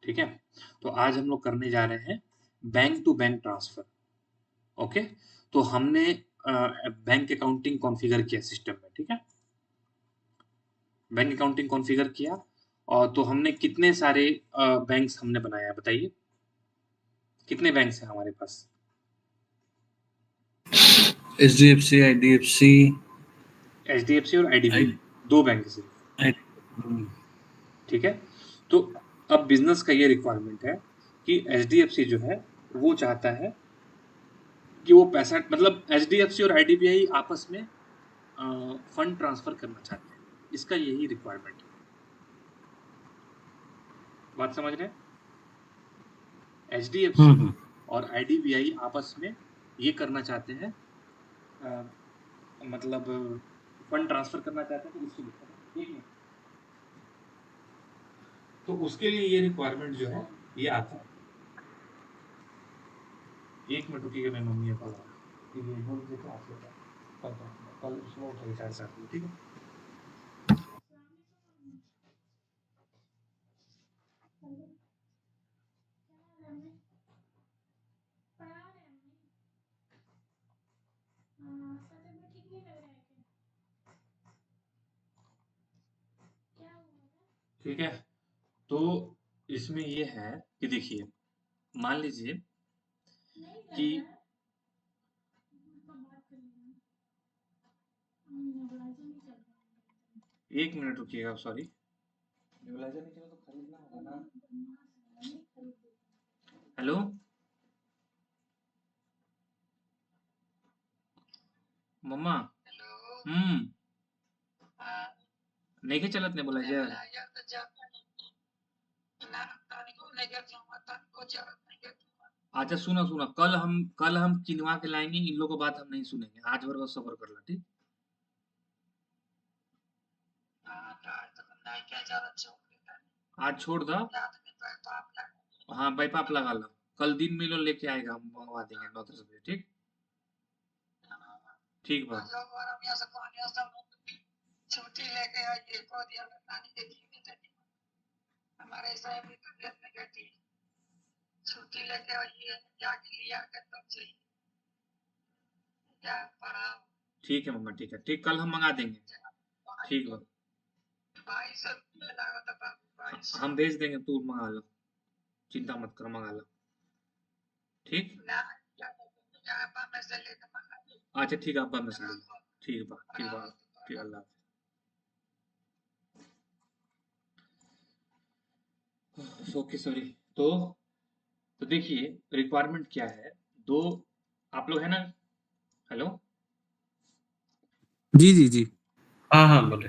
ठीक है? तो आज हम लोग करने जा रहे हैं bank to bank transfer. Okay? तो हमने बैंक अकाउंटिंग कॉन्फ़िगर किया सिस्टम में, ठीक है? बैंक अकाउंटिंग कॉन्फ़िगर किया और तो हमने कितने सारे बैंक्स हमने बनाया है बताइए? कितने बैंक्स हैं हमारे पास? HDFC, IDFC, HDFC और IDBI, I, 2 बैंक सिर्फ, I, ठीक है? तो अब बिज़नेस का ये रिक्वायरमेंट है कि HDFC जो है, वो चाहता है कि वो पैसा मतलब HDFC और IDBI आपस में फंड ट्रांसफर करना चाहते हैं। इसका यही रिक्वायरमेंट है। बात समझ रहे हैं? HDFC और IDBI आपस में ये करना चाहते हैं मतलब फंड ट्रांसफर करना चाहते हैं तो उसके लिए 1 मिनट। तो उसके लिए ये रिक्वायरमेंट जो है ये आता है। 1 मिनट रुकिएगा, मेरी मम्मी का कॉल आ रहा है। ये बोल देते हैं आपसे कल सुबह उठेंगे 7:30 बजे, ठीक है? ठीक है? तो इसमें ये है कि देखिए, मान लीजिए कि 1 मिनट रुकिएगा, सॉरी। नेबुलाइज़र नहीं चला तो खरीदना होगा ना। हेलो? मम्मा? नइखे चलत नेबुलाइज़र? अच्छा सुना, कल हम किनवा के लाएँगे, इन लोगों का बात हम नहीं सुनेंगे। आज भर बस सब्र कर ला, ठीक? आज छोड़ द। हाँ, बैपाप लगा लो। कल दिन में लो लेके आएगा, हम मँगवा देंगे 9-10 बजे, ठीक? ठीक बा। छुट्टी लेके आइए, को दिया नानी के हमारे साहब की तबीयत नहीं घटी। छुट्टी लेके आइए, जाके लिया कर तब से क्या पढ़ा। ठीक है मम्मा, ठीक है। ठीक, कल हम मँगा देंगे। ठीक बा। 2200 लागत है बाबू, 2200। हम भेज देंगे, तू मँगा लो। चिंता मत करो, मँगा लो। ठीक? अब्बा में से लेके मँगा लो। अच्छा ठीक है, अब्बा में से ले लो। ठीक बा, ठीक बा। ठीक, अल्लाह हाफ़िज़। Okay, sorry. तो देखिए रिक्वायरमेंट क्या है? 2 आप लोग हैं ना? हेलो? जी। हाँ, बोले।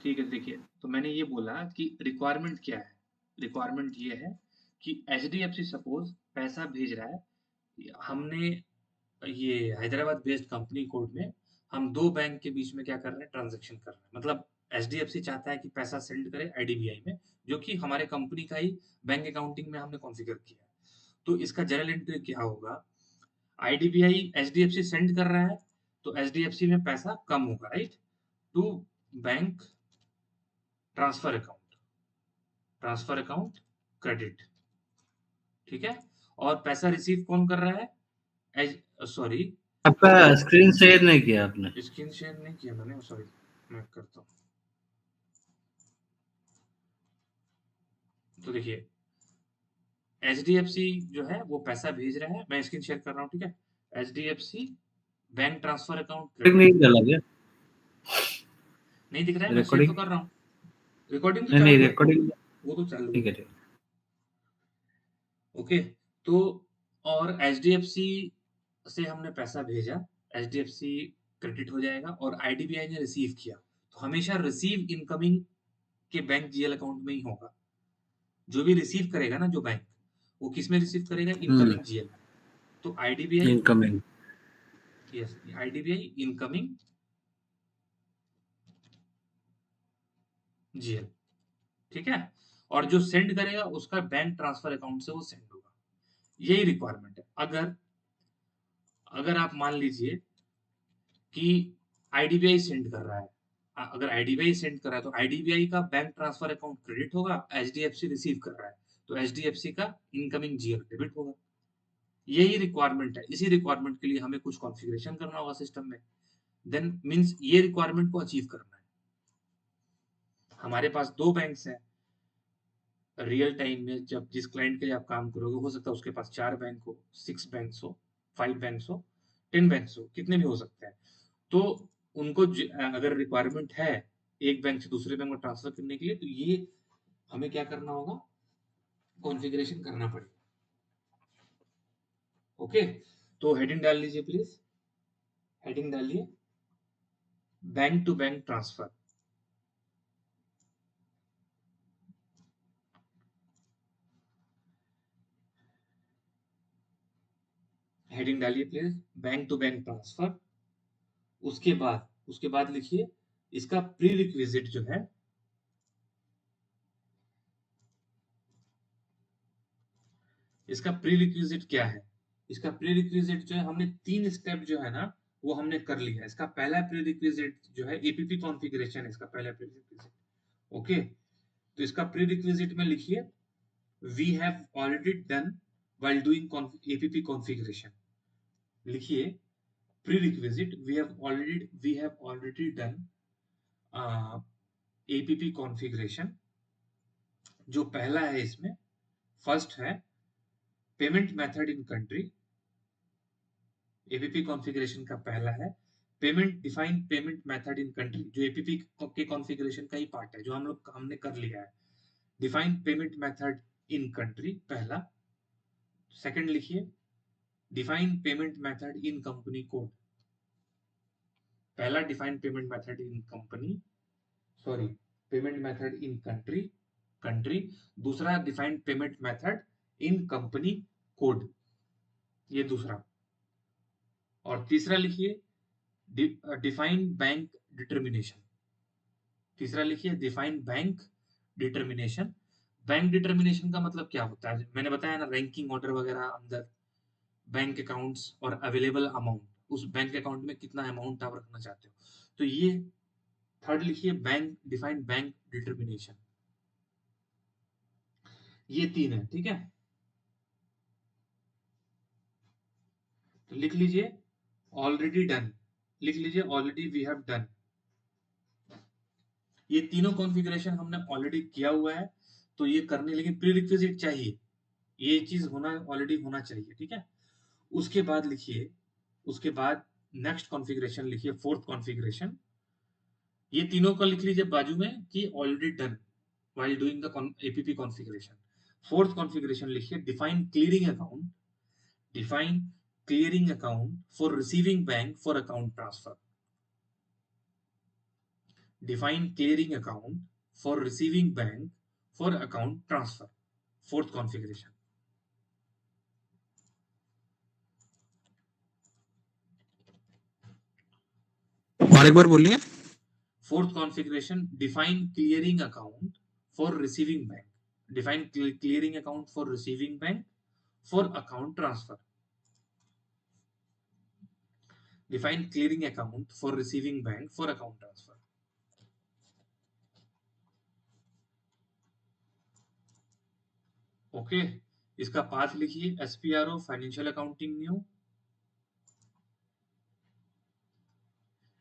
ठीक है, देखिए, तो मैंने ये बोला कि रिक्वायरमेंट क्या है? रिक्वायरमेंट ये है कि एचडीएफसी सपोज़ पैसा भेज रहा है, हमने ये हैदराबाद बेस्ड कंपनी कोड में हम 2 बैंक के बीच में क्या कर रहे हैं, ट्रांज़ैक्शन कर रहे हैं। मतलब एचडीएफसी चाहता है कि पैसा सेंड करे आईडीबीआई में, जो कि हमारे कंपनी का ही बैंक अकाउंटिंग में हमने कॉन्फ़िगर किया है। तो इसका जर्नल एंट्री क्या होगा? आईडीबीआई एचडीएफसी सेंड कर रहा है, तो एचडीएफसी में पैसा कम होगा, right? To bank transfer account credit, ठीक है? और पैसा रिसीव कौन कर रहा है? सॉरी, आपका स्क्रीन शेयर नहीं किया आपने। स्क्रीन शेयर नहीं किया मैंने, सॉरी, मैं करता हूँ। तो देखिए, एचडीएफसी जो है वो पैसा भेज रहा है, मैं स्क्रीन शेयर कर रहा हूँ, ठीक है? HDFC bank transfer account credit. नहीं डाला क्या? नहीं दिख रहा है? मैं शेयर तो रिकॉर्डिंग? कर रहा हूँ। रिकॉर्डिंग तो नहीं, चालू है, रिकॉर्डिंग। वो तो चालू है। ठीक है। ओके, तो और एचडीएफसी से हमने पैसा भेजा, एचडीएफसी क्रेडिट हो जाएगा और आईडीबीआई ने रिसीव किया, तो हमेशा रिसीव इनकमिंग के बैंक जीएल अकाउंट में ही होगा। जो भी रिसीव करेगा ना जो बैंक, वो किस में रिसीव करेगा? इनकमिंग जीएल में। तो IDBI, incoming. Yes, IDBI incoming GL, ठीक है? और जो सेंड करेगा उसका बैंक ट्रांसफर अकाउंट से वो सेंड होगा। यही रिक्वायरमेंट है। अगर अगर आप मान लीजिए कि आईडीबीआई सेंड कर रहा है, अगर आईडीबीआई सेंड कर रहा है तो आईडीबीआई का बैंक ट्रांसफर अकाउंट क्रेडिट होगा, एचडीएफसी रिसीव कर रहा है तो एचडीएफसी का इनकमिंग जीएल डेबिट होगा। यही रिक्वायरमेंट है, इसी रिक्वायरमेंट के लिए हमें कुछ कॉन्फ़िगरेशन करना होगा सिस्टम में, देन मीन्स ये रिक्वायरमेंट को अचीव करना है। हमारे पास 2 बैंक्स हैं, रियल टाइम में जब जिस क्लाइंट के लिए आप काम करोगे हो सकता है उसके पास 4 बैंक हो, 6 बैंक्स हो, 5 बैंक्स हो, 10 बैंक्स हो, कितने भी हो सकते हैं। तो उनको अगर रिक्वायरमेंट है एक बैंक से दूसरे बैंक में ट्रांसफर करने के लिए, तो ये हमें क्या करना होगा, कॉन्फ़िगरेशन करना पड़ेगा। ओके, तो हेडिंग डाल लीजिए प्लीज, हेडिंग डालिए bank to bank transfer. Heading डालिए please, bank to bank transfer. उसके बाद लिखिए इसका प्री रिक्विजिट जो है, इसका प्री रिक्विजिट क्या है। इसका प्री रिक्विजिट जो है, हमने 3 स्टेप जो है ना वो हमने कर लिया। इसका पहला प्री रिक्विजिट जो है एपीपी कॉन्फ़िगरेशन, इसका पहला प्री रिक्विजिट। ओके, तो इसका प्री रिक्विजिट में लिखिए we have already done while doing APP configuration. लिखिए prerequisite we have already done app configuration। जो पहला है इसमें फर्स्ट है payment method in country. APP configuration का पहला है payment define payment method in country, जो एपीपी के कॉन्फ़िगरेशन का ही पार्ट है, जो हमने कर लिया है। Define payment method in country पहला। सेकंड लिखिए define payment method in company code. पहला define payment method in company, sorry payment method in country. दूसरा defined payment method in company code, ये दूसरा। और तीसरा लिखिए डिफाइन बैंक डिटर्मिनेशन। तीसरा लिखिए define bank determination. Bank determination का मतलब क्या होता है, मैंने बताया ना, रैंकिंग ऑर्डर वगैरह अंदर बैंक अकाउंट्स और अवेलेबल अमाउंट, उस बैंक अकाउंट में कितना अमाउंट आप रखना चाहते हो। तो ये थर्ड लिखिए बैंक डिफाइन बैंक डिटर्मिनेशन। ये 3 है, ठीक है। तो लिख लीजिए ऑलरेडी डन, लिख लीजिए ऑलरेडी वी हैव डन। ये तीनों कॉन्फ़िगरेशन हमने ऑलरेडी किया हुआ है, तो ये करने, लेकिन प्री रिक्विजिट चाहिए, ये चीज होना ऑलरेडी होना चाहिए, ठीक है। उसके बाद लिखिए, उसके बाद नेक्स्ट कॉन्फ़िगरेशन लिखिए, फोर्थ कॉन्फ़िगरेशन। ये तीनों का लिख लीजिए बाजू में कि already done while doing the APP configuration. Fourth configuration लिखिए define clearing account, define clearing account for receiving bank for account transfer. Define clearing account for receiving bank for account transfer. Fourth configuration. और एक बार बोलिए। Fourth configuration, define clearing account for receiving bank. Define clearing account for receiving bank for account transfer. Define clearing account for receiving bank for account transfer. Okay, इसका path लिखिए एसपीआरओ financial accounting new.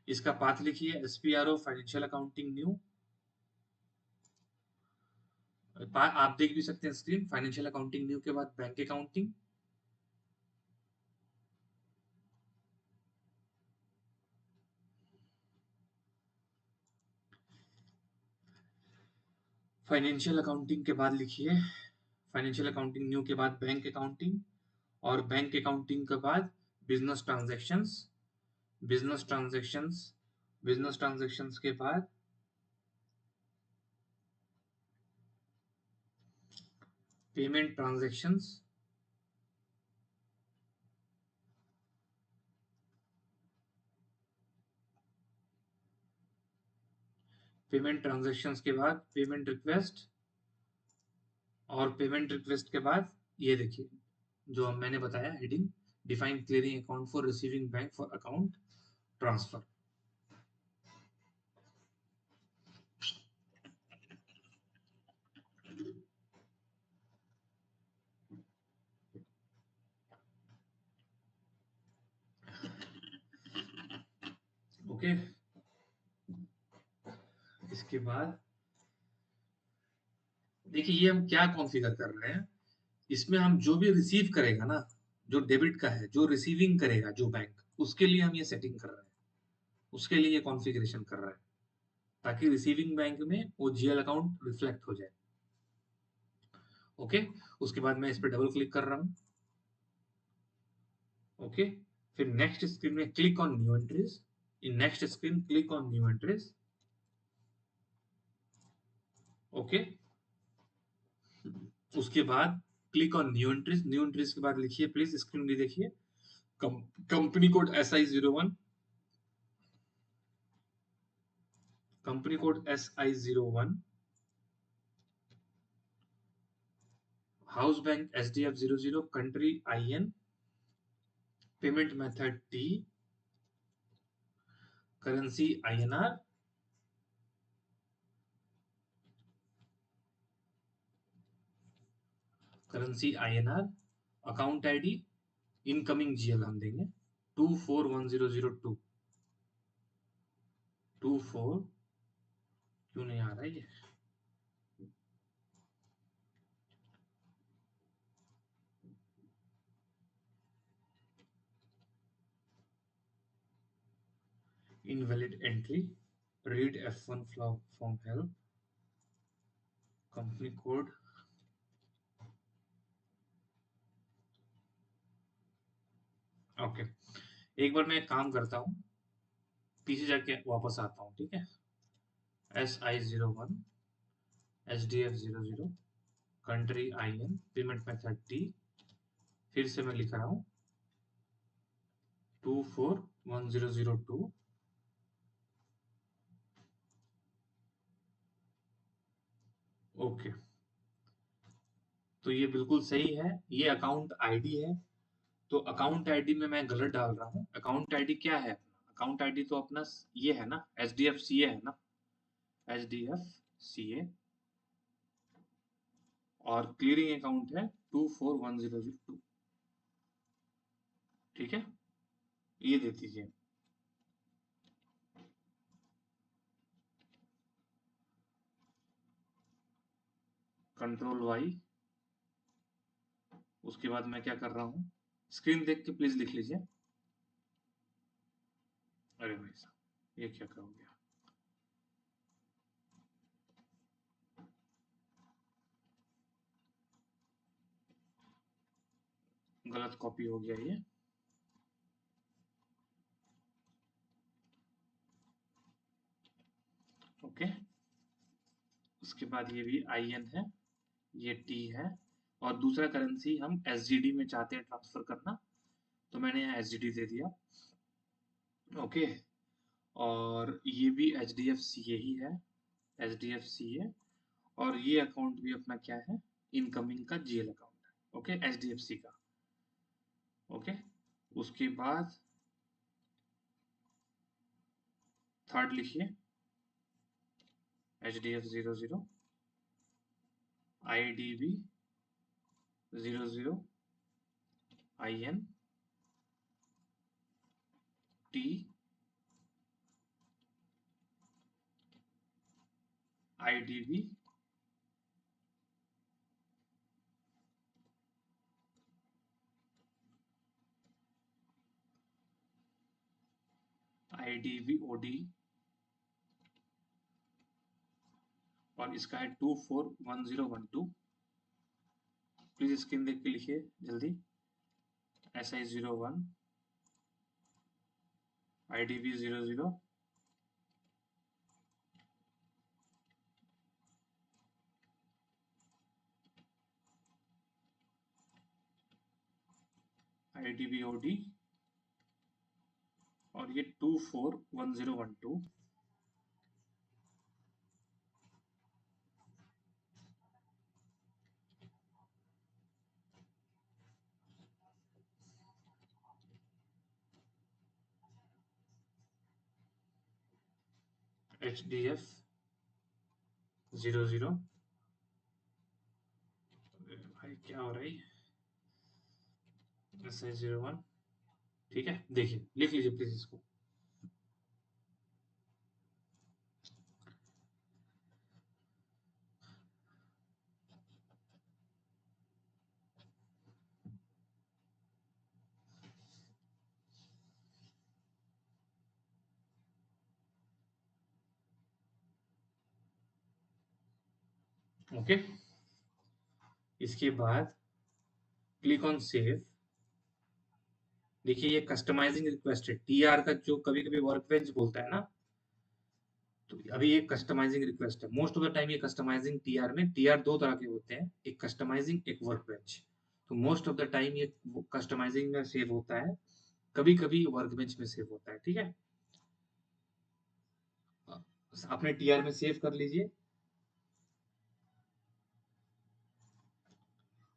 इसका path लिखिए एसपीआरओ financial accounting new. आप देख भी सकते हैं screen, financial accounting new के बाद बैंक अकाउंटिंग। फाइनेंशियल अकाउंटिंग के बाद लिखिए फाइनेंशियल अकाउंटिंग न्यू के बाद बैंक अकाउंटिंग, और बैंक अकाउंटिंग के बाद business transactions. Business transactions, business transactions के बाद पेमेंट ट्रांजैक्शंस। पेमेंट ट्रांजैक्शंस के बाद पेमेंट रिक्वेस्ट, और पेमेंट रिक्वेस्ट के बाद ये देखिए जो मैंने बताया heading define clearing account for receiving bank for account transfer. Okay, इसके बाद देखिए ये हम क्या कॉन्फ़िगर कर रहे हैं, इसमें हम जो भी रिसीव करेगा ना, जो डेबिट का है, जो रिसीविंग करेगा जो बैंक, उसके लिए हम ये सेटिंग कर रहे हैं, उसके लिए ये कॉन्फ़िगरेशन कर रहे हैं, ताकि रिसीविंग बैंक में वो जीएल अकाउंट रिफ्लेक्ट हो जाए। ओके, उसके बाद मैं इस पे डबल क्लिक कर रहा हूँ। ओके, फिर नेक्स्ट स्क्रीन में click on new entries, in next screen click on new entries. Okay, उसके बाद click on new entries, new entries के बाद लिखिए प्लीज स्क्रीन भी देखिए, company code SI01, company code SI01, house bank SDF00, country IN, payment method T, currency INR, currency INR, account ID, incoming GL हम देंगे 241002, 24 क्यों नहीं आ रहा है ये, invalid entry, read F1 form help, company code, okay. एक बार मैं एक काम करता हूँ, पीछे जाके वापस आता हूँ, ठीक है। SI01, SDF00, country IN, payment method T, फिर से मैं लिख रहा हूँ 241002, ओके। तो ये बिल्कुल सही है, ये अकाउंट आईडी है। तो अकाउंट आईडी में मैं गलत डाल रहा हूँ। अकाउंट आईडी क्या है? अकाउंट आईडी तो अपना ये है ना, SDFCA है ना, SDFCA, और क्लियरिंग अकाउंट है 241002, ठीक है, ये दे दीजिए। कंट्रोल Y, उसके बाद मैं क्या कर रहा हूँ, स्क्रीन देख के प्लीज लिख लीजिए। अरे भाई साहब, ये क्या हो गया, गलत कॉपी हो गया ये। ओके, उसके बाद ये भी IN है, ये T है, और दूसरा करेंसी हम SGD में चाहते हैं ट्रांसफर करना, तो मैंने यहाँ SGD दे दिया। ओके, और ये भी HDFCA ही है, HDFCA, और ये अकाउंट भी अपना क्या है, इनकमिंग का GL अकाउंट है, ओके, HDFC का। ओके, उसके बाद थर्ड लिखिए HDF00, IDB 00, IN, T, IDB, IDB OD, और इसका है 241012। प्लीज स्क्रीन देख के लिखिए जल्दी, SI01, IDB 00, IDB OD, और ये 241012। HDF 00, भाई क्या हो रहा है, SI01, ठीक है, देखिए लिख लीजिए प्लीज इसको। ओके, इसके बाद क्लिक ऑन सेव। देखिए ये कस्टमाइजिंग रिक्वेस्ट है, टीआर का जो कभी कभी वर्कबेंच बोलता है ना, तो अभी ये कस्टमाइजिंग रिक्वेस्ट है। मोस्ट ऑफ द टाइम ये कस्टमाइजिंग टीआर में, टीआर दो तरह के होते हैं, एक कस्टमाइजिंग एक वर्कबेंच। तो मोस्ट ऑफ द टाइम ये कस्टमाइजिंग में सेव होता है, कभी कभी वर्कबेंच में सेव होता है। ठीक है, अपने टीआर में सेव कर लीजिए।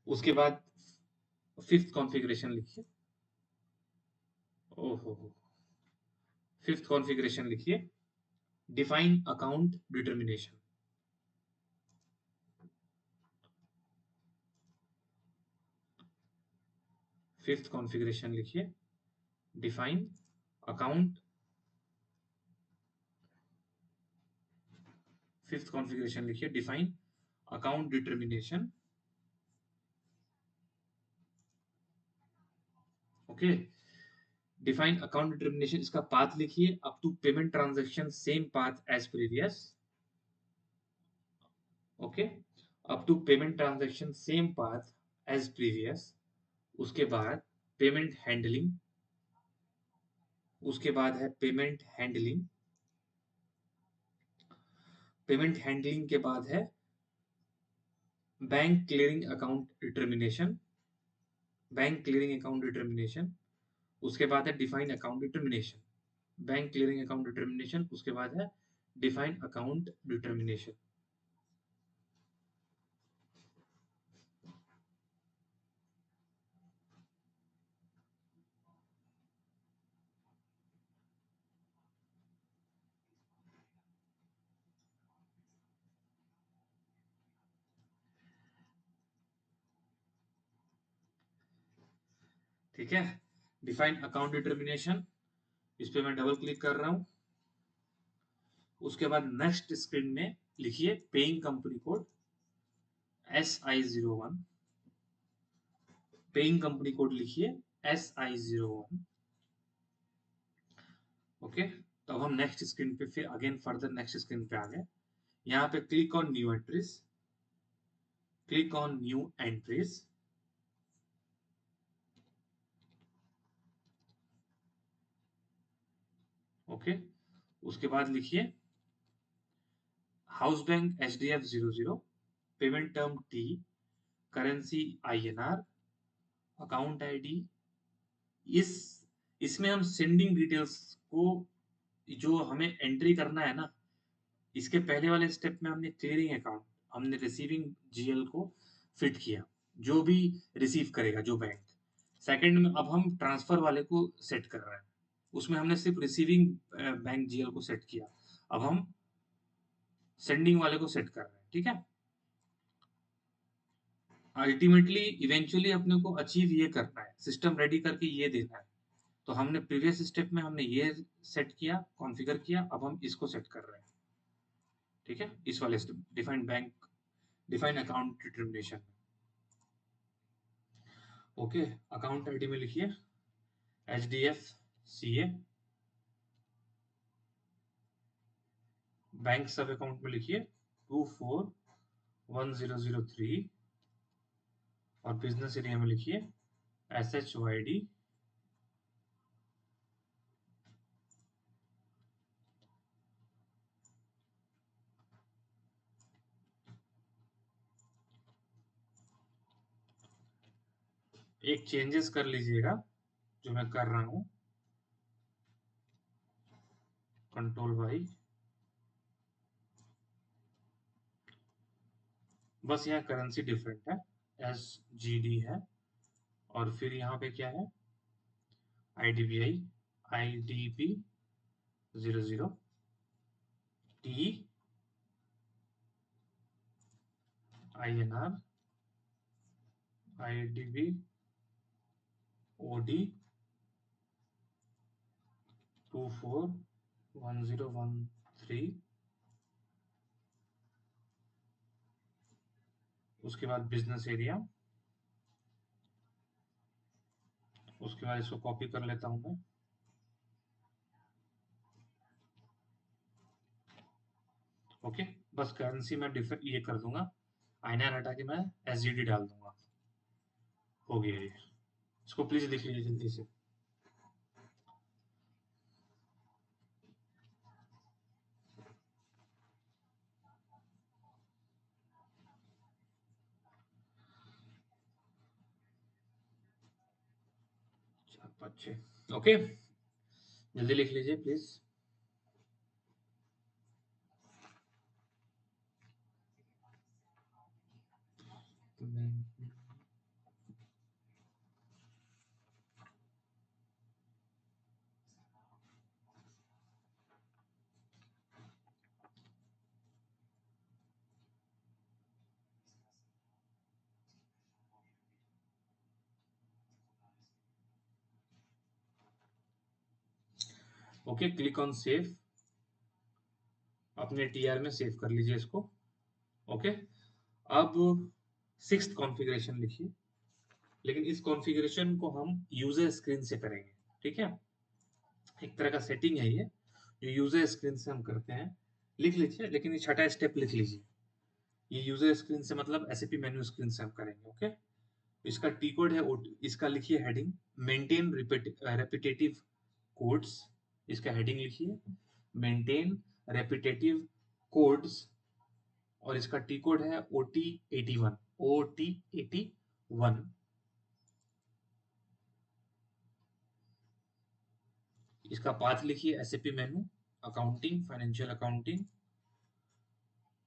उसके बाद फिफ्थ कॉन्फ़िगरेशन लिखिए। ओहो, फिफ्थ कॉन्फ़िगरेशन लिखिए, define account determination. Fifth configuration लिखिए, डिफाइन अकाउंट। फिफ्थ कॉन्फ़िगरेशन लिखिए, define account determination. Okay, define account determination, इसका पाथ लिखिए, up to payment transaction same path as previous. Okay, up to payment transaction same path as previous. उसके बाद payment handling, उसके बाद है payment handling. Payment handling के बाद है bank clearing account determination, bank clearing account determination. उसके बाद है define account determination, bank clearing account determination. उसके बाद है डिफाइन अकाउंट डिटर्मिनेशन। ठीक है, डिफाइन अकाउंट डिटर्मिनेशन, इस पे मैं डबल क्लिक कर रहा हूं। उसके बाद नेक्स्ट स्क्रीन में लिखिए paying company code SI01, paying company code लिखिए SI01। ओके, तो अब हम नेक्स्ट स्क्रीन पे फिर अगेन फर्दर नेक्स्ट स्क्रीन पे आ गए। यहाँ पे click on new entries, click on new entries. Okay, उसके बाद लिखिए house bank HDF00, payment term T, currency INR, account ID। इस इसमें हम सेंडिंग डिटेल्स को जो हमें एंट्री करना है ना, इसके पहले वाले स्टेप में हमने क्लियरिंग अकाउंट, हमने रिसीविंग GL को फिट किया, जो भी रिसीव करेगा जो बैंक। सेकंड में अब हम ट्रांसफर वाले को सेट कर रहे हैं, उसमें हमने सिर्फ रिसीविंग बैंक GL को सेट किया, अब हम सेंडिंग वाले को सेट कर रहे हैं। ठीक है, अल्टीमेटली इवेंचुअली अपने को अचीव ये करना है, सिस्टम रेडी करके ये देना है। तो हमने प्रीवियस स्टेप में हमने ये सेट किया, कॉन्फ़िगर किया, अब हम इसको सेट कर रहे हैं। ठीक है, इस वाले step define bank, define account determination. Okay, account ID में लिखिए HDFCA, बैंक सब अकाउंट में लिखिए 241003 और बिजनेस एरिया में लिखिए SHYD। एक चेंजेस कर लीजिएगा जो मैं कर रहा हूं, Ctrl+Y। बस यहाँ करेंसी डिफरेंट है, SGD है, और फिर यहाँ पे क्या है IDB00 T INR IDB OD 241013। उसके बाद बिजनेस एरिया, उसके बाद इसको कॉपी कर लेता हूं मैं। ओके, बस करेंसी में डिफरेंट ये कर दूंगा INR हटा के मैं SGD डाल दूंगा। हो गया ये, इसको प्लीज लिख लीजिए जल्दी से। अच्छे, ओके, जल्दी लिख लीजिए please. Okay, click on save, अपने TR में सेव कर लीजिए इसको। ओके, अब 6th कॉन्फ़िगरेशन लिखिए, लेकिन इस कॉन्फ़िगरेशन को हम यूजर स्क्रीन से करेंगे, ठीक है? एक तरह का सेटिंग है ये, जो यूजर स्क्रीन से हम करते हैं। लिख लीजिए, लेकिन ये छठा स्टेप लिख लीजिए। ये यूजर स्क्रीन से मतलब SAP मेन्यू स्क्रीन से हम करेंगे। ओके, इसका टी कोड है, इसका लिखिए हेडिंग मेंटेन रेपिटेटिव कोड्स। इसका हेडिंग लिखिए मेंटेन रेपिटेटिव कोड्स, और इसका टी कोड है OT81 OT81। इसका पाथ लिखिए SAP मेनू अकाउंटिंग फाइनेंशियल अकाउंटिंग।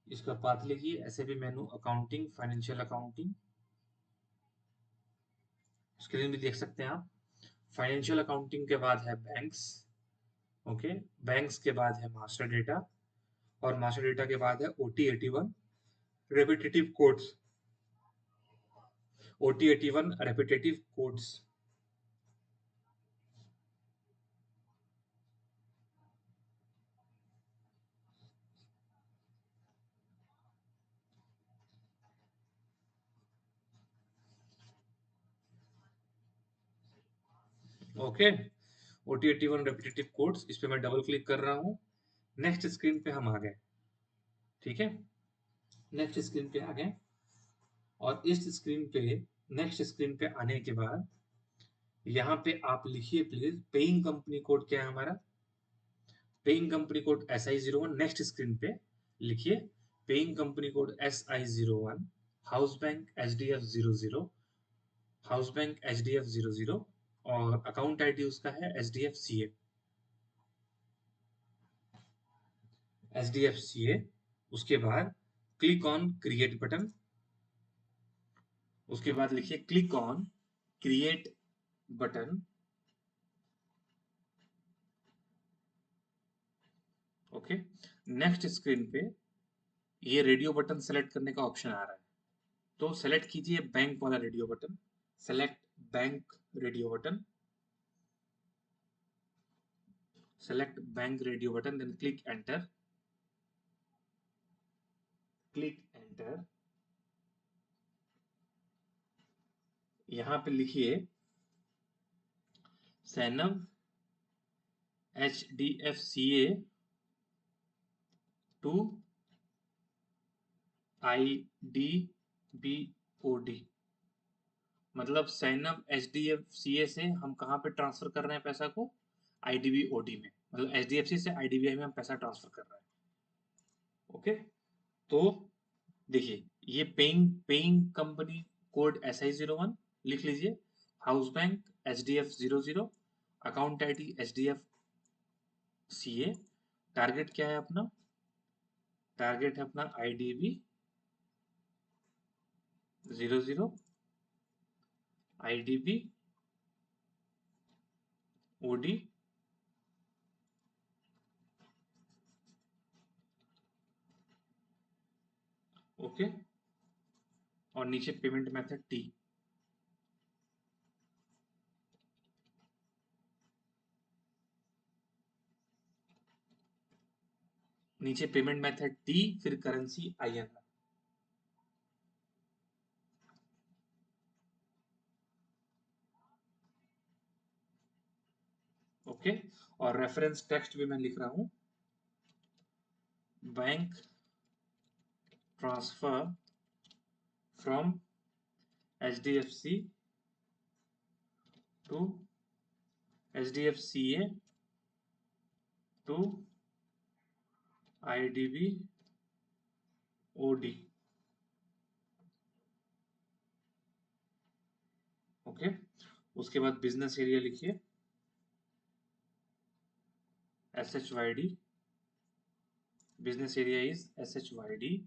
इसका पाथ लिखिए SAP मेनू अकाउंटिंग फाइनेंशियल अकाउंटिंग। स्क्रीन भी देख सकते हैं आप। फाइनेंशियल अकाउंटिंग के बाद है बैंक्स। ओके, बैंक्स के बाद है मास्टर डेटा, और मास्टर डेटा के बाद है OT81 repetitive codes. OT81 repetitive codes. Okay, OT81 repetitive codes, इस पे मैं डबल क्लिक कर रहा हूँ। नेक्स्ट स्क्रीन पे हम आ गए, ठीक है? नेक्स्ट स्क्रीन पे आ गए, और इस स्क्रीन पे, नेक्स्ट स्क्रीन पे आने के बाद यहाँ पे आप लिखिए प्लीज पेइंग कंपनी कोड क्या है हमारा। Paying company code SI01। Next screen पे लिखिए paying company code SI01, house bank HDF00, house bank HDF00, और अकाउंट आईडी उसका है SDFCA। उसके बाद क्लिक ऑन क्रिएट बटन। उसके बाद लिखिए click on create button. Okay, next screen पे ये रेडियो बटन सेलेक्ट करने का ऑप्शन आ रहा है, तो सेलेक्ट कीजिए बैंक वाला radio button. Select bank radio button, select bank radio button, then click enter. Click enter, यहां पे लिखिए सैनव HDFCA टू IDBOD। मतलब सैनव HDFCA से हम कहाँ पे ट्रांसफर कर रहे हैं पैसा को? IDBOD में, मतलब HDFC से IDBI में हम पैसा ट्रांसफर कर रहे हैं। ओके, तो देखिए ये paying paying company code SI01 लिख लीजिए, house bank HDF00, account ID HDFCA। Target क्या है अपना? टारगेट है अपना IDB00, IDBOD। ओके, और नीचे पेमेंट मेथड T। नीचे पेमेंट मेथड T, फिर करेंसी INR। ओके, और रेफरेंस टेक्स्ट भी मैं लिख रहा हूं, bank transfer from HDFC to HDFCA to IDB OD. Okay, उसके बाद बिजनेस एरिया लिखिए SHYD. Business area is SHYD.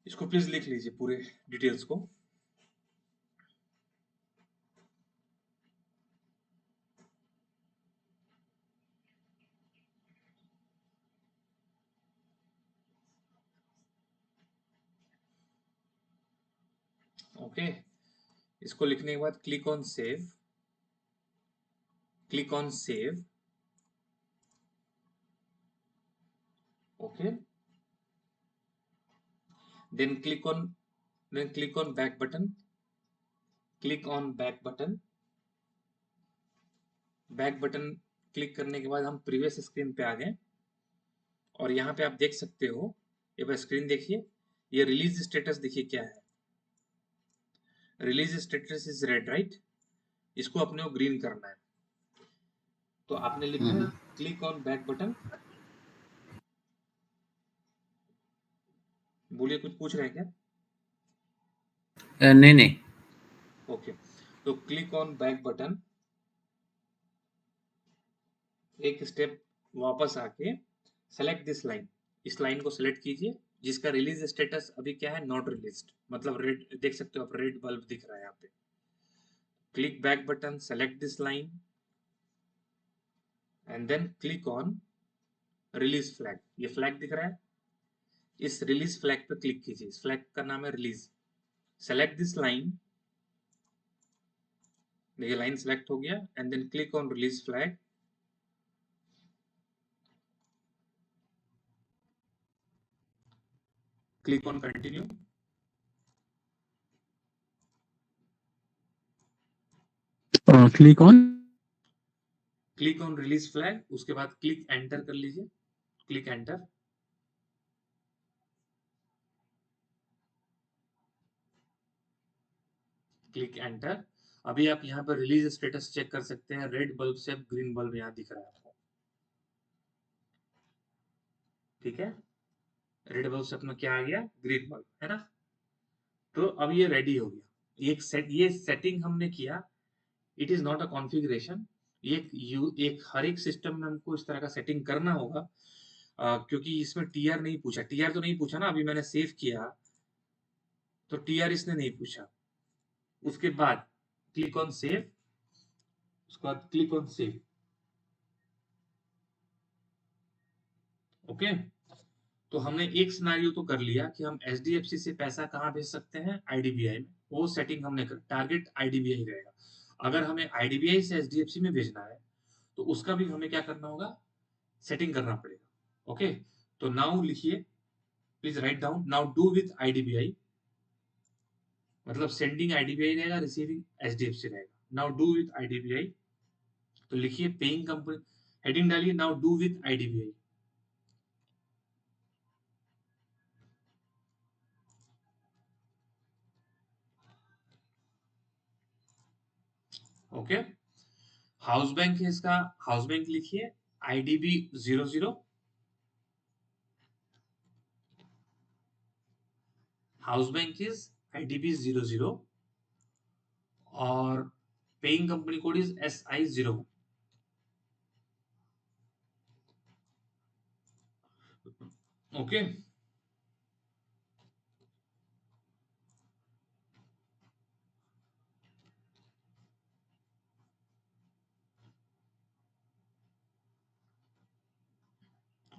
इसको प्लीज लिख लीजिए पूरे डिटेल्स को. ओके, इसको लिखने के बाद click on save. Click on save. Okay, then click on back button. Click on back button. Back button click करने के बाद हम प्रीवियस स्क्रीन पे आ गए और यहाँ पे आप देख सकते हो, ये बार स्क्रीन देखिए, ये रिलीज स्टेटस देखिए क्या है. Release status is red, right. इसको अपने को ग्रीन करना है, तो आपने लिखना है क्लिक ऑन बैक बटन. बोलिए, कुछ पूछ रहे हैं क्या? नहीं नहीं. ओके, तो क्लिक ऑन बैक बटन. एक स्टेप वापस आके सेलेक्ट दिस लाइन. इस लाइन को सेलेक्ट कीजिए जिसका रिलीज स्टेटस अभी क्या है, नॉट रिलीज्ड, मतलब रेड देख सकते हो आप, रेड बल्ब दिख रहा है यहाँ पे. Click back button, select this line and then click on release flag. ये फ्लैग दिख रहा है, इस रिलीज फ्लैग पे क्लिक कीजिए. इस फ्लैग का नाम है रिलीज. Select this line. देखिए लाइन सेलेक्ट हो गया and then click on release flag. Click on continue. Click on release flag. उसके बाद क्लिक एंटर कर लीजिए. Click enter. Click enter. अभी आप यहाँ पर रिलीज स्टेटस चेक कर सकते हैं. रेड बल्ब से ग्रीन बल्ब यहाँ दिख रहा है आपको. ठीक है, रेड बल्ब से अपना क्या आ गया, ग्रीन बल्ब, है ना. तो अब ये रेडी हो गया. ये सेटिंग हमने किया. It is not a configuration. एक हर एक सिस्टम में हमको इस तरह का सेटिंग करना होगा, क्योंकि इसमें टीआर नहीं पूछा. टीआर तो नहीं पूछा ना, अभी मैंने सेव किया तो टीआर इसने नहीं पूछा. उसके बाद क्लिक ऑन सेव. उसके बाद क्लिक ऑन सेव. ओके, तो हमने एक सिनारियो तो कर लिया कि हम HDFC से पैसा कहाँ भेज सकते हैं, IDBI में. वो सेटिंग हमने कर, टारगेट IDBI रहेगा. अगर हमें IDBI से HDFC में भेजना है तो उसका भी हमें क्या करना होगा, सेटिंग करना पड़ेगा. ओके, तो नाउ लिखिए, please write down. Now do with IDBI, मतलब सेंडिंग IDBI रहेगा, रिसीविंग HDFC रहेगा. नाउ डू विथ IDBI, तो लिखिए पेइंग कंपनी, हेडिंग डालिए now do with IDBI. Okay, house bank है इसका. हाउस बैंक लिखिए IDB 00. House bank is IDB 00 और paying company code is SI01. Okay,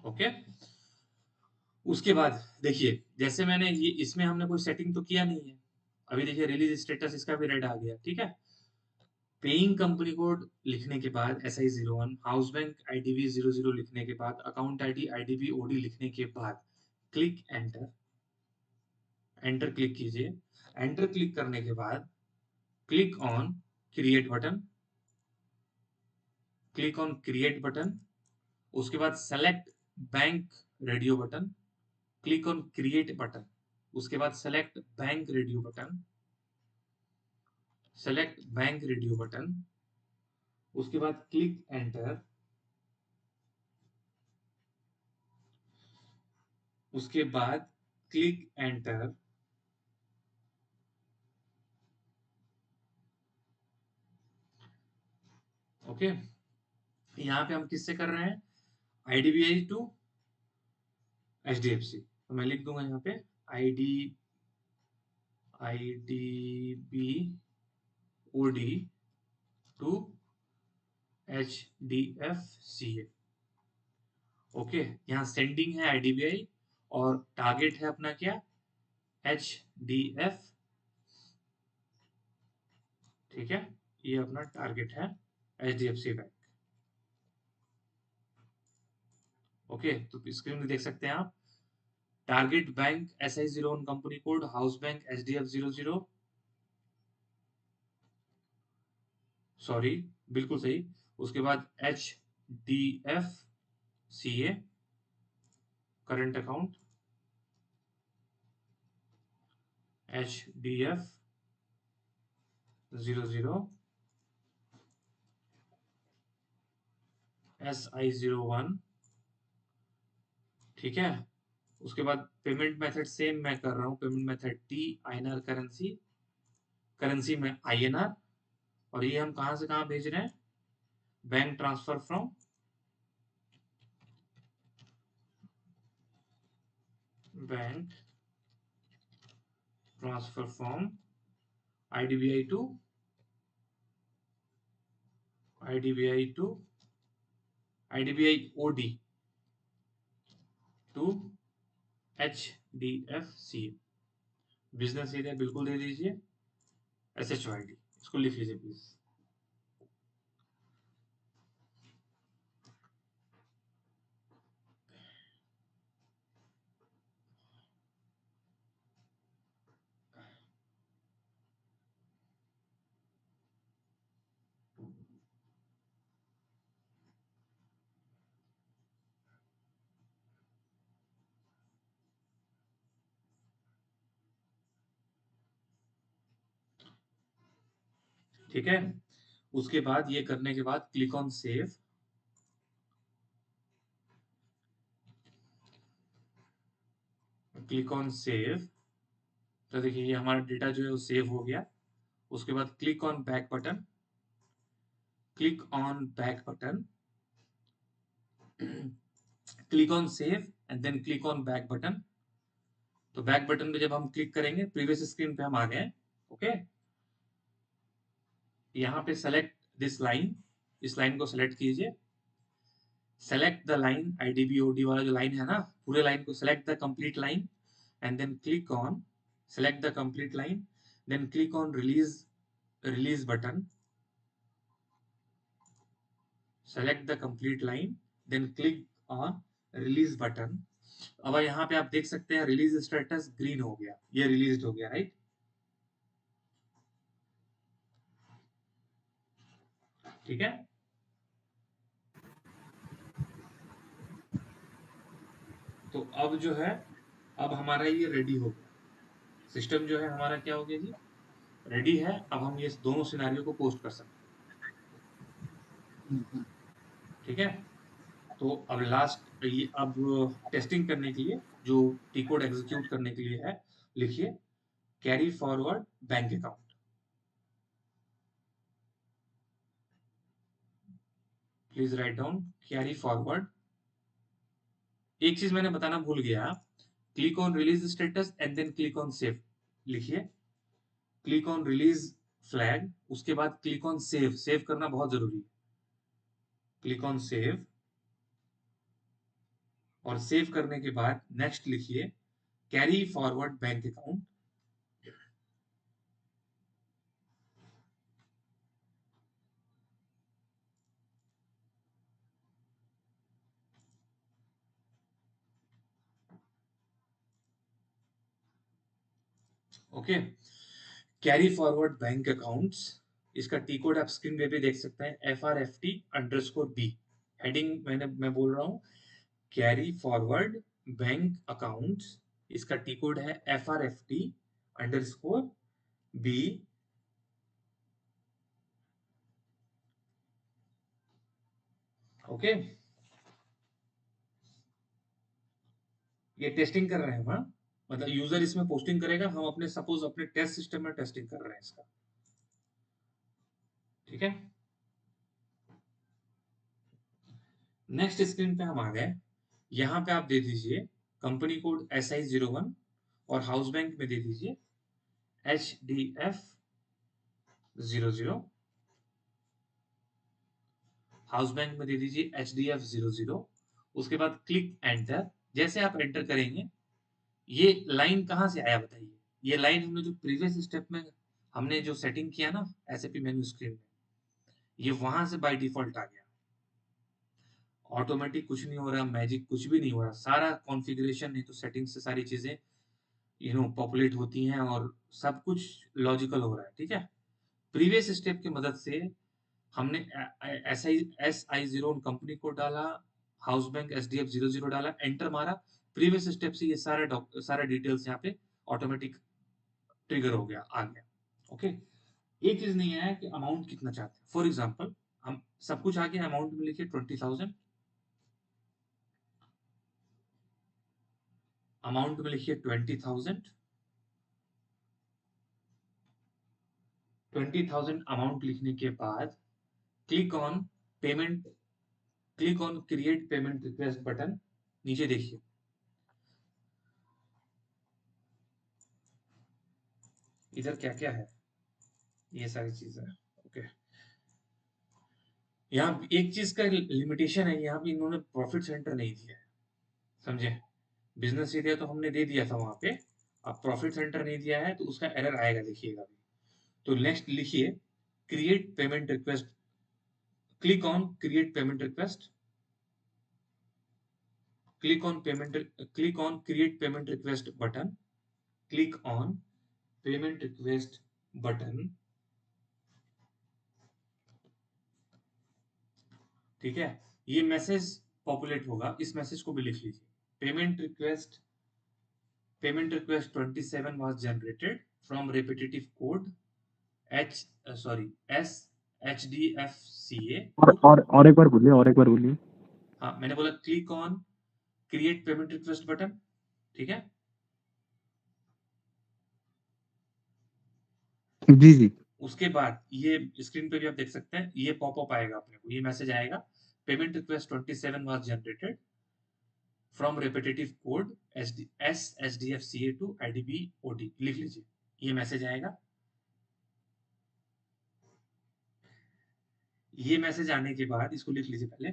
okay. उसके बाद देखिए, जैसे मैंने ये, इसमें हमने कोई सेटिंग तो किया नहीं है. अभी देखिए रिलीज स्टेटस इसका भी रेड आ गया. ठीक है, पेइंग कंपनी कोड लिखने के बाद SI01, हाउस बैंक IDB 00 लिखने के बाद, अकाउंट ID IDB OD लिखने के बाद क्लिक एंटर. एंटर क्लिक कीजिए. एंटर क्लिक करने के बाद click on create button. Click on create button. उसके बाद select bank radio button, click on create button, उसके बाद select bank radio button, select bank radio button, उसके बाद क्लिक एंटर, उसके बाद क्लिक एंटर, ओके। यहाँ पे हम किससे कर रहे हैं? IDBI टू HDFC, तो मैं लिख दूंगा यहाँ पे IDBOD टू HDFC, ओके। यहाँ सेंडिंग है IDBI और टारगेट है अपना क्या? HDF, ठीक है, ये अपना टारगेट है HDFC बैंक, ओके। तो स्क्रीन में देख सकते हैं आप, target bank SI01 company code, house bank HDF00, sorry बिल्कुल सही, उसके बाद HDFCA current account, HDF00, SI01, ठीक है। उसके बाद पेमेंट मेथड सेम मैं कर रहा हूँ, payment method T INR currency, currency में INR, और ये हम कहाँ से कहाँ भेज रहे हैं? Bank transfer from bank transfer from IDBI to IDBI OD to HDFC, business area बिल्कुल दे दीजिए, SHOID, इसको लिख लीजिए प्लीज। ठीक है, उसके बाद ये करने के बाद click on save, click on save, तो देखिए ये हमारा डेटा जो है वो सेव हो गया। उसके बाद click on back button, click on back button, click on save and then click on back button. तो बैक बटन पे जब हम क्लिक करेंगे, प्रीवियस स्क्रीन पे हम आ गए, ओके। यहाँ पे सेलेक्ट दिस लाइन, इस लाइन को सेलेक्ट कीजिए, सेलेक्ट द लाइन, IDBOD वाला जो लाइन है ना, पूरे लाइन को select the complete line and then click on, select the complete line, then click on release button, select the complete line, then click on release button। अब यहाँ पे आप देख सकते हैं रिलीज स्टेटस ग्रीन हो गया, ये रिलीज हो गया, राइट, ठीक है। तो अब जो है, अब हमारा ये रेडी हो गया, सिस्टम जो है हमारा क्या हो गया जी, रेडी है। अब हम ये दोनों सिनेरियो को पोस्ट कर सकते हैं, ठीक है। तो अब लास्ट ये, अब टेस्टिंग करने के लिए जो टी कोड एग्जीक्यूट करने के लिए है, लिखिए carry forward bank account, please write down carry forward. एक चीज मैंने बताना भूल गया, click on release status and then click on save, लिखिए क्लिक ऑन रिलीज फ्लैग, उसके बाद क्लिक ऑन सेव, सेव करना बहुत जरूरी है, क्लिक ऑन सेव, और सेव करने के बाद नेक्स्ट लिखिए carry forward bank account, okay. Carry forward bank accounts, इसका टी कोड आप स्क्रीन पे भी देख सकते हैं, FRFT_B, हेडिंग मैं बोल रहा हूँ कैरी फॉरवर्ड बैंक अकाउंट्स, इसका टी कोड है FRFT _ B। ओके, ये टेस्टिंग कर रहे हैं हम, मतलब यूजर इसमें पोस्टिंग करेगा, हम अपने सपोज अपने टेस्ट सिस्टम में टेस्टिंग कर रहे हैं इसका, ठीक है। नेक्स्ट स्क्रीन पे हम आ गए, यहाँ पे आप दे दीजिए कंपनी कोड SI01 और हाउस बैंक में दे दीजिए HDF00, हाउस बैंक में दे दीजिए HDF00। उसके बाद क्लिक एंटर। जैसे आप एंटर करेंगे, ये लाइन कहाँ से आया बताइए? ये लाइन हमने जो प्रीवियस स्टेप में हमने जो सेटिंग किया ना SAP मेन्यू स्क्रीन में, ये वहां से बाय डिफॉल्ट आ गया। ऑटोमेटिक कुछ नहीं हो रहा, मैजिक कुछ भी नहीं हो रहा, सारा कॉन्फ़िगरेशन नहीं तो सेटिंग से सारी चीजें पॉपुलेट होती हैं और सब कुछ लॉजिकल हो रहा है, ठीक है। प्रीवियस स्टेप की मदद से हमने SI0 कंपनी कोड डाला, हाउस बैंक SDF00 डाला, एंटर मारा, प्रीवियस स्टेप से ये सारा डिटेल्स यहाँ पे ऑटोमेटिक ट्रिगर हो गया, आ गया। ओके, एक चीज नहीं है कि अमाउंट कितना चाहते हैं। फॉर एग्जांपल हम सब कुछ आगे अमाउंट में लिखिए 20,000, अमाउंट में लिखिए 20,000, 20,000 अमाउंट लिखने के बाद click on payment, click on create payment request button, नीचे देखिए इधर क्या क्या है, ये सारी चीजें है। ओके, यहाँ एक चीज का लिमिटेशन है, यहाँ पे इन्होंने प्रॉफिट सेंटर नहीं दिया है, समझे। बिजनेस एरिया तो हमने दे दिया था वहां पे, अब प्रॉफिट सेंटर नहीं दिया है तो उसका एरर आएगा, देखिएगा। तो नेक्स्ट लिखिए create payment request, click on create payment request, click on create payment request button, click on payment request button, ठीक है। ये मैसेज पॉपुलेट होगा, इस मैसेज को भी लिख लीजिए, payment request 27 was generated from repetitive code HDFCA। और एक बार बोलिए, और एक बार बोलिए। हाँ, मैंने बोला click on create payment request button, ठीक है। जी जी। उसके बाद ये स्क्रीन पे भी आप देख सकते हैं, ये पॉपअप आएगा अपने को, ये मैसेज आएगा, payment request 27 was generated from repetitive code SDFCA to IDB OD, लिख लीजिए, ये मैसेज आएगा। ये मैसेज आने के बाद इसको लिख लीजिए पहले,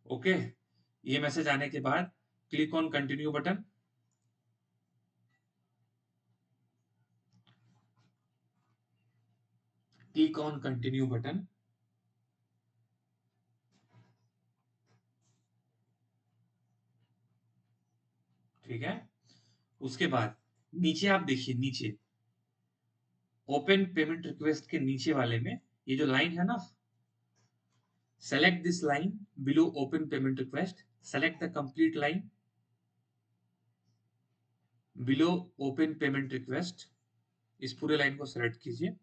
ओके। ये मैसेज आने के बाद click on continue button, click on continue button, ठीक है। उसके बाद नीचे आप देखिए, नीचे ओपन पेमेंट रिक्वेस्ट के नीचे वाले में ये जो लाइन है ना, select this line below open payment request, select the complete line below open payment request, इस पूरे लाइन को सेलेक्ट कीजिए।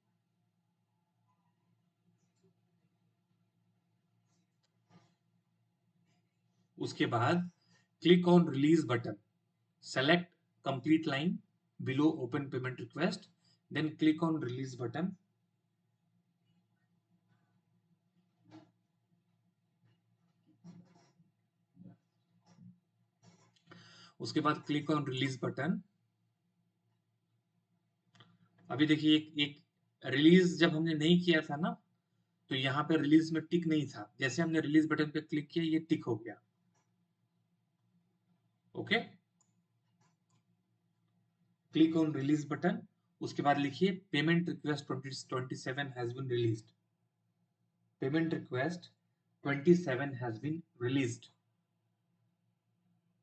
उसके बाद click on release button, select complete line below open payment request, then click on release button. उसके बाद click on release button. अभी देखिए एक रिलीज जब हमने नहीं किया था ना, तो यहाँ पे रिलीज में टिक नहीं था, जैसे हमने रिलीज बटन पे क्लिक किया ये टिक हो गया। Okay, click on release button. उसके बाद लिखिए payment request 27 has been released, payment request 27 has been released,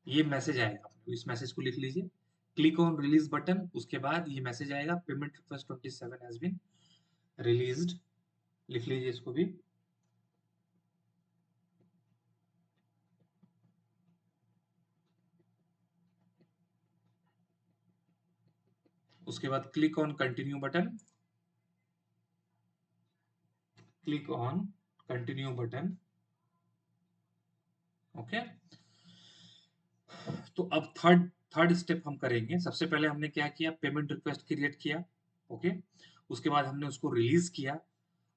ये मैसेज आएगा, इस मैसेज को लिख लीजिए, क्लिक ऑन रिलीज बटन, उसके बाद ये मैसेज आएगा payment request 27 has been released, लिख लीजिए इसको भी। उसके बाद click on continue button, click on continue button, okay. तो अब थर्ड स्टेप हम करेंगे। सबसे पहले हमने क्या किया, पेमेंट रिक्वेस्ट क्रिएट किया, ओके। उसके बाद हमने उसको रिलीज किया,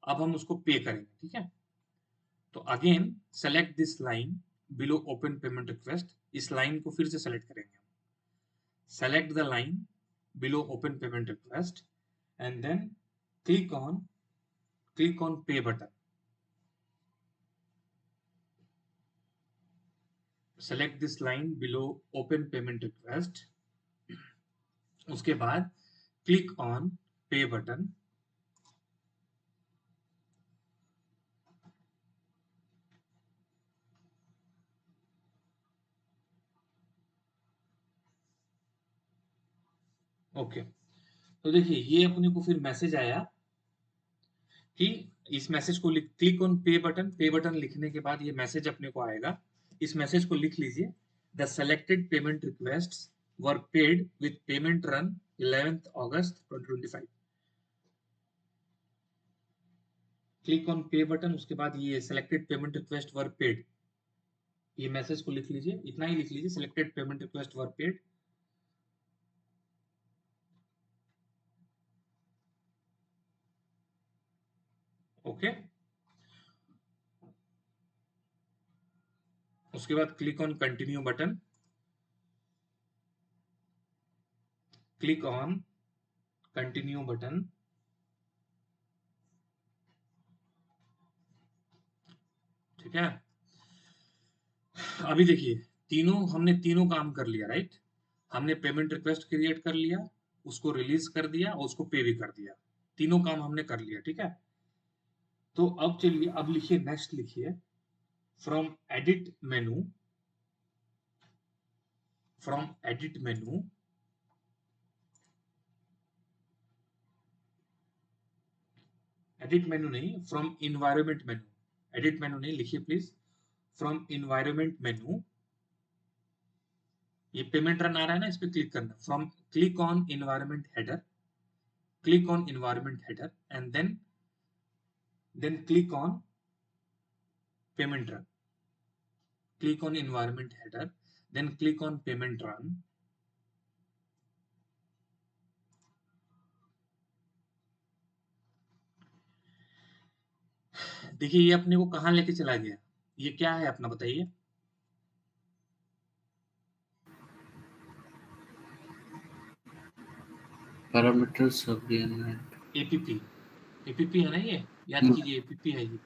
अब हम उसको पे करेंगे, ठीक है। तो again select this line below open payment request, इस लाइन को फिर से सेलेक्ट करेंगे। Select the line below open payment request and then click on pay button. Select this line below open payment request, उसके बाद click on pay button, okay. तो देखिए ये अपने को फिर मैसेज आया कि इस मैसेज को क्लिक ऑन पे बटन लिखने के बाद ये मैसेज अपने को आएगा। इस मैसेज को लिख लीजिए, the selected payment requests were paid with payment run 11th August 2025। Click on pay button, उसके बाद ये सेलेक्टेड पेमेंट रिक्वेस्ट वर पेड, ये मैसेज को लिख लीजिए, इतना ही लिख लीजिए, सेलेक्टेड पेमेंट रिक्वेस्ट वर पेड, ओके। उसके बाद click on continue button, click on continue button, ठीक है। अभी देखिए हमने तीनों काम कर लिया, राइट। हमने पेमेंट रिक्वेस्ट क्रिएट कर लिया, उसको रिलीज कर दिया और उसको पे भी कर दिया, तीनों काम हमने कर लिया, ठीक है। तो अब चलिए, अब लिखिए, नेक्स्ट लिखिए, from edit menu, from edit menu edit menu नहीं, from environment menu, edit menu नहीं लिखिए प्लीज, फ्रॉम इन्वायरमेंट मेनू, ये पेमेंट रन आ रहा है ना, इस पे क्लिक करना, from click on environment header, click on environment header and then click on payment run, click on environment header, then click on payment run। देखिए ये अपने को कहां लेके चला गया, ये क्या है अपना बताइए। Parameters of the element, APP, APP है ना, ये याद कीजिए, एपीपी है ये।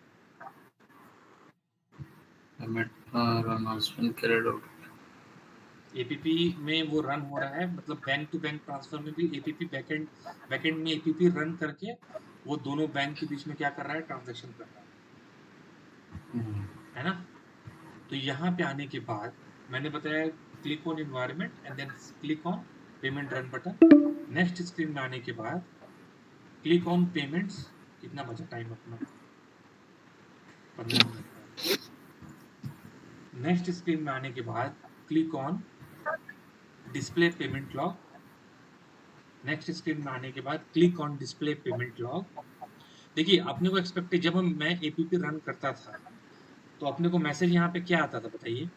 Payment run has been carried out, APP में वो रन हो रहा है, मतलब बैंक टू बैंक ट्रांसफर में भी एपीपी बैकएंड में एपीपी रन करके वो दोनों बैंक के बीच में क्या कर रहा है, ट्रांजैक्शन कर रहा है ना। तो यहाँ पे आने के बाद मैंने बताया click on environment and then click on payment run button. Next screen में आने के बाद क्लिक ऑन पेमेंट्स, कितना बचा टाइम अपना, 15 मिनट। नेक्स्ट स्क्रीन में आने के बाद click on display payment log, next screen में आने के बाद click on display payment log. देखिए अपने को एक्सपेक्टेड, जब मैं एपीपी रन करता था तो अपने को मैसेज यहाँ पे क्या आता था बताइए।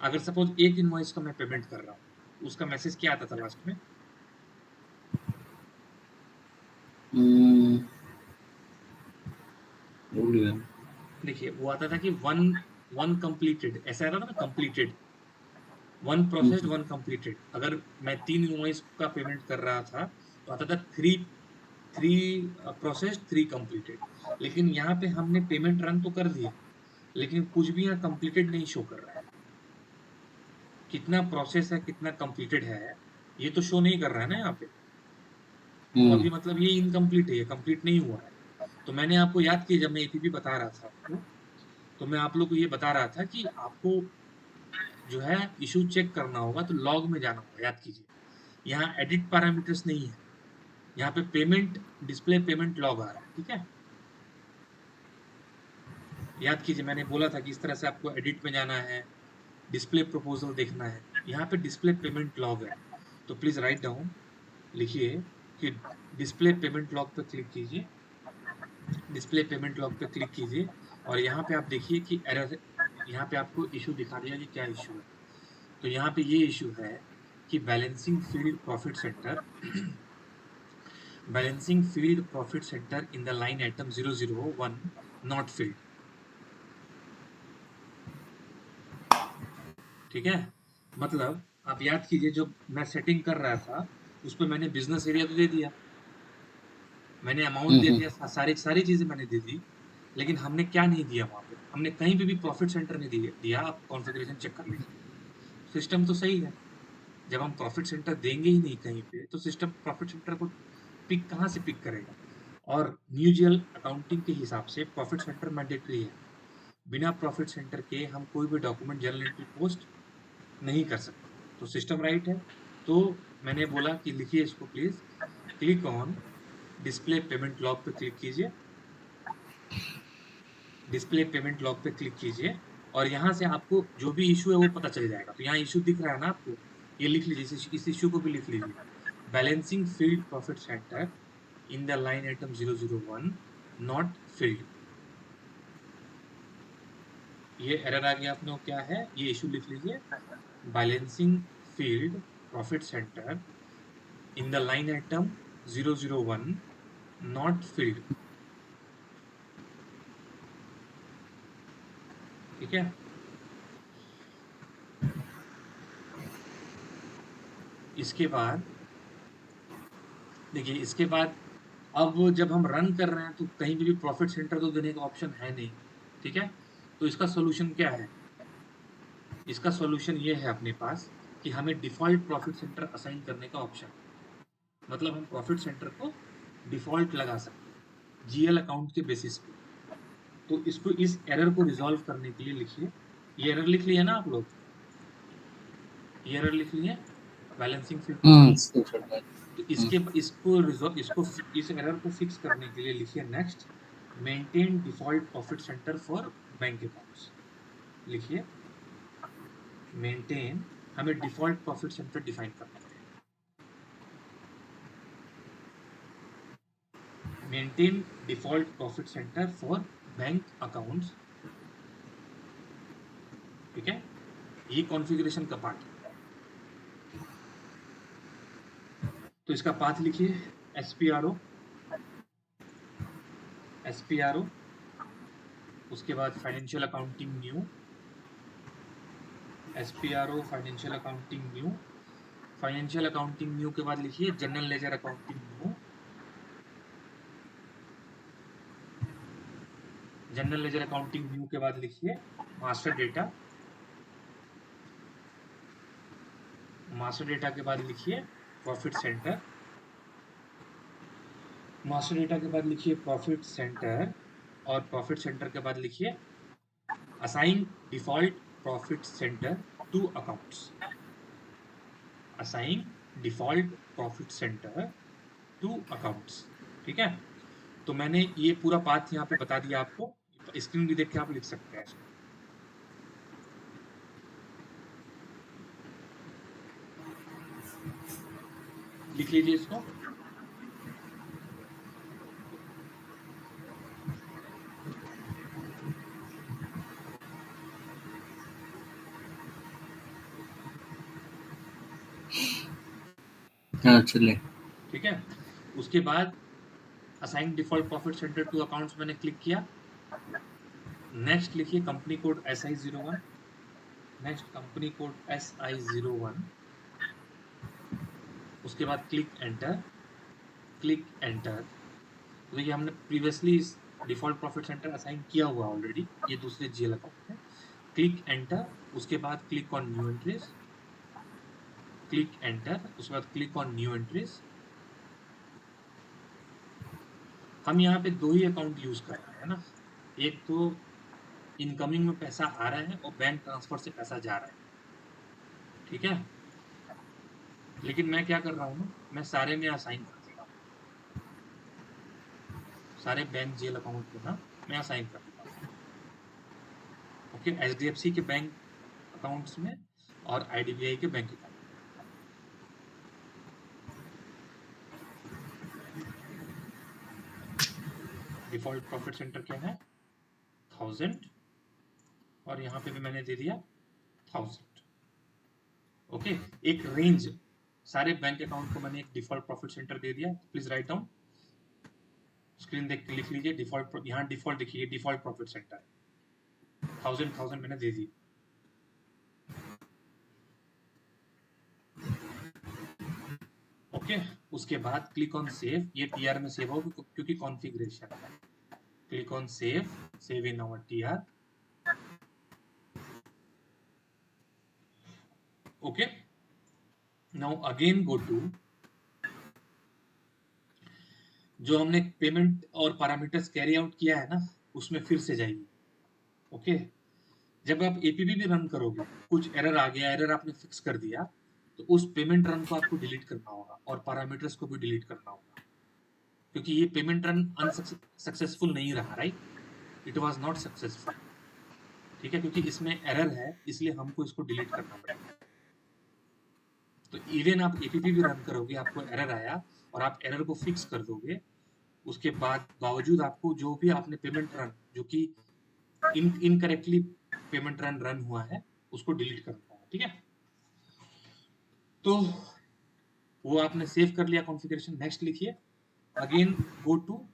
अगर सपोज एक इनवॉइस का मैं पेमेंट कर रहा हूँ, उसका मैसेज क्या आता था लास्ट में, देखिए वो आता था कि वन कंप्लीटेड, ऐसा आता था ना, completed, one processed one completed. अगर मैं 3 इनवॉइस का पेमेंट कर रहा था तो आता था 3 प्रोसेस्ड 3 कंप्लीटेड। लेकिन यहाँ पे हमने पेमेंट रन तो कर दिया, लेकिन कुछ भी यहाँ कंप्लीटेड नहीं शो कर रहा है, कितना प्रोसेस है कितना कंप्लीटेड है ये तो शो नहीं कर रहा है ना यहाँ पे। तो अभी मतलब ये इनकम्प्लीट है, ये कंप्लीट नहीं हुआ है। तो मैंने आपको याद किया, जब मैं एपीपी बता रहा था आपको, तो मैं आप लोग को ये बता रहा था कि आपको जो है इशू चेक करना होगा तो लॉग में जाना होगा, याद कीजिए। यहाँ एडिट पैरामीटर्स नहीं है, यहाँ पे पेमेंट डिस्प्ले पेमेंट लॉग आ रहा है, ठीक है। याद कीजिए मैंने बोला था कि इस तरह से आपको एडिट में जाना है, डिस्प्ले प्रपोजल देखना है, यहाँ पे डिस्प्ले पेमेंट लॉग है। तो प्लीज राइट डाउन, लिखिए कि डिस्प्ले पेमेंट लॉग पे क्लिक कीजिए, डिस्प्ले पेमेंट लॉग पे क्लिक कीजिए और यहाँ पे आप देखिए कि एरर, यहाँ पे आपको इशू दिखा दिया कि क्या इशू है। तो यहाँ पे ये इशू है कि balancing field profit centre balancing field profit centre in the line item 001 not field, ठीक है। मतलब आप याद कीजिए जो मैं सेटिंग कर रहा था उस पर मैंने बिजनेस एरिया तो दे दिया, मैंने अमाउंट दे दिया, सारी सारी चीजें मैंने दे दी, लेकिन हमने क्या नहीं दिया वहां पे, हमने कहीं पे भी प्रॉफिट सेंटर नहीं दिया। आप कॉन्फ़िगरेशन चेक कर लीजिए, सिस्टम तो सही है। जब हम प्रॉफिट सेंटर देंगे ही नहीं कहीं पे तो सिस्टम प्रॉफिट सेंटर को पिक कहाँ से पिक करेगा। और न्यूजीएल अकाउंटिंग के हिसाब से प्रॉफिट सेंटर मैंडेटरी है, बिना प्रॉफिट सेंटर के हम कोई भी डॉक्यूमेंट जर्नल एंट्री पोस्ट नहीं कर सकते। तो सिस्टम राइट है। तो मैंने बोला कि लिखिए इसको please, click on display payment log पे क्लिक कीजिए, डिस्प्ले पेमेंट लॉग पे क्लिक कीजिए और यहाँ से आपको जो भी इशू है वो पता चल जाएगा। तो यहाँ इशू दिख रहा है ना आपको, ये लिख लीजिए, इस इशू को भी लिख लीजिए, balancing field profit centre in the line item 001 not field. ये एरर आ गया अपने को, क्या है ये इशू लिख लीजिए, balancing field profit centre in the line item 001 not field, ठीक है। इसके बाद देखिए, इसके बाद अब जब हम रन कर रहे हैं तो कहीं भी प्रॉफिट सेंटर तो देने का ऑप्शन है नहीं, ठीक है। तो इसका सॉल्यूशन क्या है, इसका सॉल्यूशन ये है अपने पास कि हमें डिफॉल्ट प्रॉफिट सेंटर असाइन करने का ऑप्शन है। मतलब हम प्रॉफिट सेंटर को डिफॉल्ट लगा सकते हैं जीएल अकाउंट के बेसिस पे। तो इसको, इस एरर को रिजॉल्व करने के लिए लिखिए, ये एरर लिख लिया ना आप लोग, ये एरर लिख लिए बैलेंसिंग फील्ड प्रॉफिट। तो इस एरर को फिक्स करने के लिए लिखिए next maintain default profit centre for bank accounts, लिखिए मेंटेन, हमें डिफॉल्ट प्रॉफिट सेंटर डिफाइन करना पड़ेगा, maintain default profit centre for bank accounts, ठीक है। ये कॉन्फ़िगरेशन का पार्ट है। तो इसका पाथ लिखिए एसपीआरओ, उसके बाद financial accounting new, SPRO financial accounting new, financial accounting new के बाद लिखिए general ledger accounting new, general ledger accounting new के बाद लिखिए मास्टर डेटा, मास्टर डेटा के बाद लिखिए प्रॉफिट सेंटर, मास्टर डेटा के बाद लिखिए प्रॉफिट सेंटर और प्रॉफिट सेंटर के बाद लिखिए assign default profit centre to accounts, assign default profit centre to accounts, ठीक है। तो मैंने ये पूरा पाथ यहाँ पे बता दिया आपको, स्क्रीन भी देख के आप लिख सकते हैं इसको। लिख लीजिए इसको। चलिए, ठीक है। उसके बाद assign default profit centre to accounts मैंने क्लिक किया, नेक्स्ट लिखिए company code SI01, next company code SI01, उसके बाद क्लिक एंटर, क्लिक एंटर। तो देखिए हमने प्रीवियसली इस डिफॉल्ट प्रॉफिट सेंटर असाइन किया हुआ ऑलरेडी, ये दूसरे जीएल अकाउंट है। क्लिक एंटर, उसके बाद click on new entries, click enter, उसके बाद क्लिक ऑन न्यू एंट्रीज। हम यहाँ पे दो ही अकाउंट यूज कर रहे हैं ना, एक तो इनकमिंग में पैसा आ रहा है और बैंक ट्रांसफर से पैसा जा रहा है, ठीक है, लेकिन मैं क्या कर रहा हूँ ना, मैं सारे में असाइन कर देता हूँ, सारे बैंक जेल अकाउंट को ना मैं असाइन कर देता हूँ। ओके, एचडीएफसी के बैंक अकाउंट्स में और आईडीबीआई के bank account. Default profit centre क्या है? 1000, और यहाँ पे भी मैंने दे दिया 1000। ओके, एक रेंज, सारे बैंक अकाउंट को मैंने एक डिफॉल्ट प्रॉफिट सेंटर दे दिया। प्लीज राइट डाउन, स्क्रीन देख के लिख लीजिए। डिफॉल्ट, यहाँ डिफॉल्ट देखिए, डिफॉल्ट प्रॉफिट सेंटर 1000 मैंने दे दी। ओके, उसके बाद क्लिक ऑन सेव। ये टीआर में सेव होगा क्योंकि कॉन्फ़िगरेशन है। Click on save, save in our TR. Okay, now again go to, जो हमने पेमेंट और पैरामीटर्स कैरी आउट किया है ना, उसमें फिर से जाइए। ओके, जब आप एपीबी भी रन करोगे, कुछ एरर आ गया, एरर आपने फिक्स कर दिया, तो उस पेमेंट रन को आपको डिलीट करना होगा और पैरामीटर्स को भी डिलीट करना होगा, क्योंकि ये पेमेंट रन सक्सेसफुल नहीं रहा, right? It was not successful. ठीक है, क्योंकि इसमें एरर है, इसलिए हमको इसको डिलीट करना पड़ेगा। तो इवन आप एपीपी भी रन करोगे, आपको एरर आया और आप एरर को फिक्स कर दोगे, उसके बाद बावजूद आपको जो भी आपने पेमेंट रन, जो कि इनकरेक्टली पेमेंट रन हुआ है, उसको डिलीट करना है। ठीक है, तो वो आपने सेव कर लिया कॉन्फ़िगरेशन। नेक्स्ट लिखिए, again go to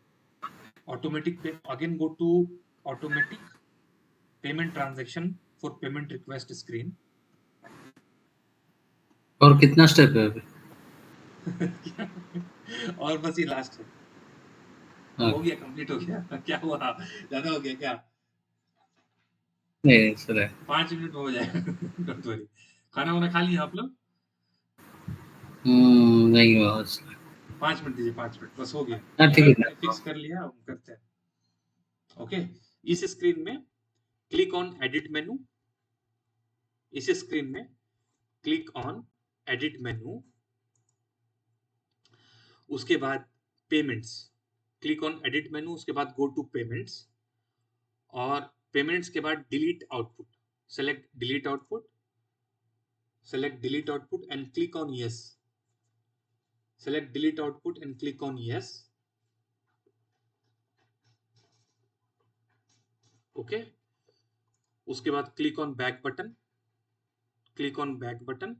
automatic, again go to automatic payment transaction for payment request screen. और कितना स्टेप है अभी? और बस ये लास्ट है, हो गया, कंप्लीट हो गया। क्या हुआ, ज्यादा हो गया क्या? नहीं सर है। 5 मिनट हो जाए। Don't worry. खाना वाना खा लिया आप लोग? नहीं हुआ सर। 5 मिनट दीजिए, 5 मिनट बस, हो गया। हाँ ठीक एरर है। मैंने फिक्स कर लिया, अब करते हैं। ओके, इस स्क्रीन में क्लिक ऑन एडिट मेनू। इस स्क्रीन में क्लिक ऑन एडिट मेनू, उसके बाद पेमेंट्स, क्लिक ऑन एडिट मेनू, उसके बाद गो टू पेमेंट्स, और पेमेंट्स के बाद delete output, select delete output, select delete output and click on yes. Select delete output and click on yes. Okay, उसके बाद click on back button, click on back button,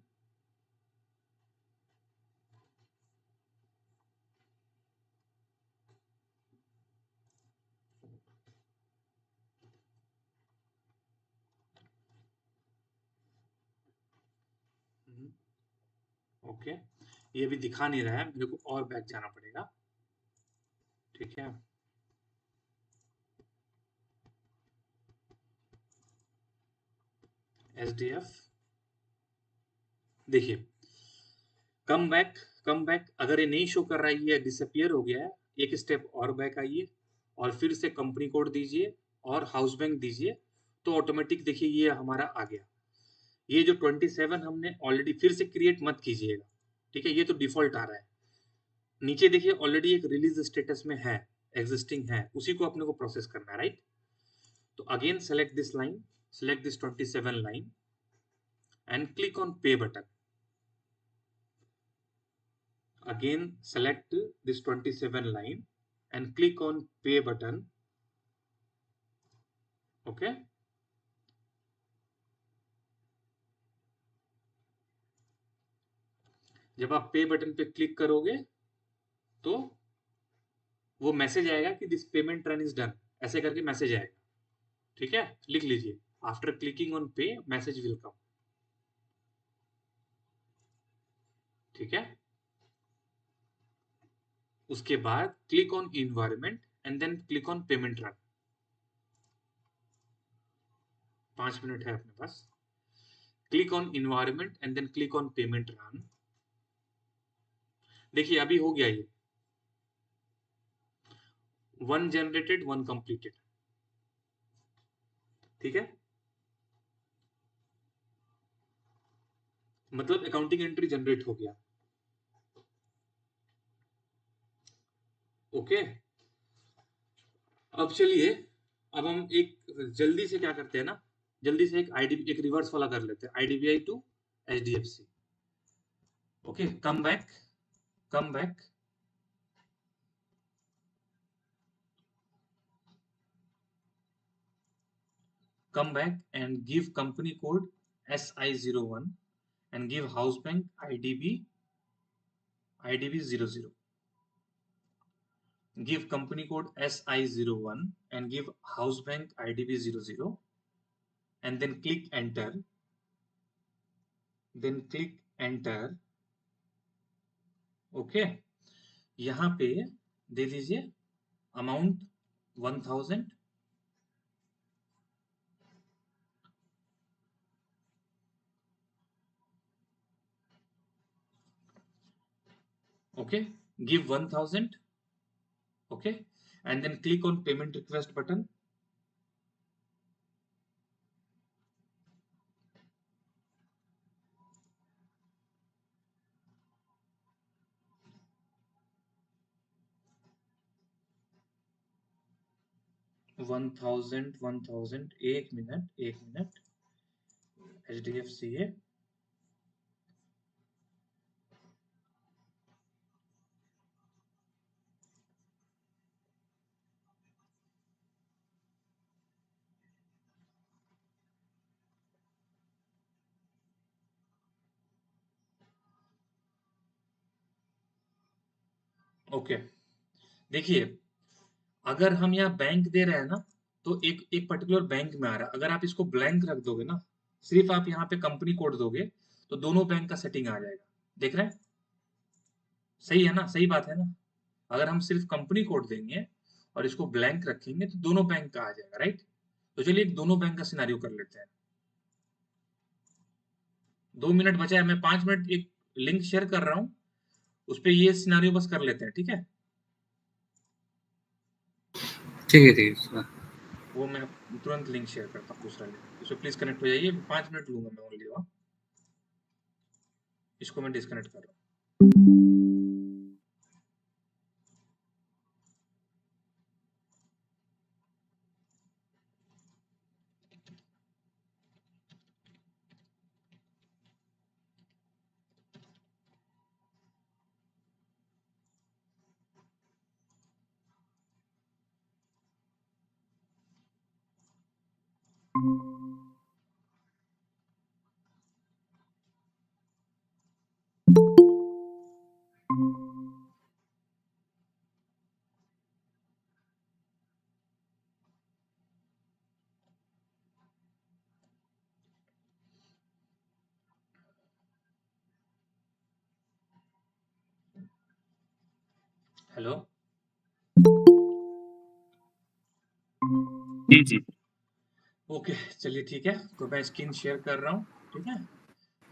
okay, ये भी दिखा नहीं रहा है मेरे को, और बैक जाना पड़ेगा। ठीक है, SDF देखिए, कम बैक, अगर ये नहीं शो कर रहा है, ये डिसअपियर हो गया है, एक स्टेप और बैक आइए और फिर से कंपनी कोड दीजिए और हाउस बैंक दीजिए, तो ऑटोमेटिक देखिए ये हमारा आ गया। ये जो 27 हमने ऑलरेडी, फिर से क्रिएट मत कीजिएगा, ठीक है, ये तो डिफॉल्ट आ रहा है। नीचे देखिए ऑलरेडी एक रिलीज स्टेटस में है, एग्जिस्टिंग है, उसी को अपने को प्रोसेस करना है, राइट? तो again select this line, select this 27 line and click on pay button. Again select this 27 line and click on pay button. Okay, जब आप पे बटन पे क्लिक करोगे तो वो मैसेज आएगा कि this payment run is done, ऐसे करके मैसेज आएगा। ठीक है, लिख लीजिए, after clicking on pay message will come. ठीक है, उसके बाद click on environment and then click on payment run. 5 minute है अपने पास। Click on environment and then click on payment run. देखिए अभी हो गया ये, 1 जनरेटेड 1 कंप्लीटेड। ठीक है, मतलब अकाउंटिंग एंट्री जनरेट हो गया। ओके, अब चलिए, अब हम एक जल्दी से क्या करते हैं ना, जल्दी से एक रिवर्स वाला कर लेते हैं, IDBI to HDFC. Okay, come back and give company code SI01 and give house bank IDB 00. Give company code SI01 and give house bank IDB 00 and then click enter. Okay, यहाँ पे दे दीजिए amount 1000, okay, give 1000, okay, and then click on payment request button. One thousand, एक minute, HDFC है, okay. देखिए, अगर हम यहाँ bank दे रहे हैं ना, तो एक पर्टिकुलर बैंक में आ रहा है। अगर आप इसको ब्लैंक रख दोगे ना, सिर्फ आप यहाँ पे कंपनी कोड दोगे, तो दोनों बैंक का सेटिंग आ जाएगा। देख रहे हैं? सही है ना, सही बात है ना। अगर हम सिर्फ कंपनी कोड देंगे और इसको ब्लैंक रखेंगे तो दोनों बैंक का आ जाएगा, राइट। तो चलिए एक दोनों बैंक का सिनेरियो कर लेते हैं। 2 मिनट बचा है, मैं 5 मिनट एक लिंक शेयर कर रहा हूँ, उस पर ये सिनेरियो बस कर लेते हैं, ठीक है। ठीक है। वो मैं तुरंत लिंक शेयर करता हूँ, दूसरा लिंक, इसको प्लीज कनेक्ट हो जाइए। 5 मिनट लूंगा मैं ओनली। वहाँ इसको मैं डिस्कनेक्ट कर रहा हूँ। हेलो जी। ओके, चलिए ठीक है, तो मैं स्क्रीन शेयर कर रहा हूँ, ठीक है।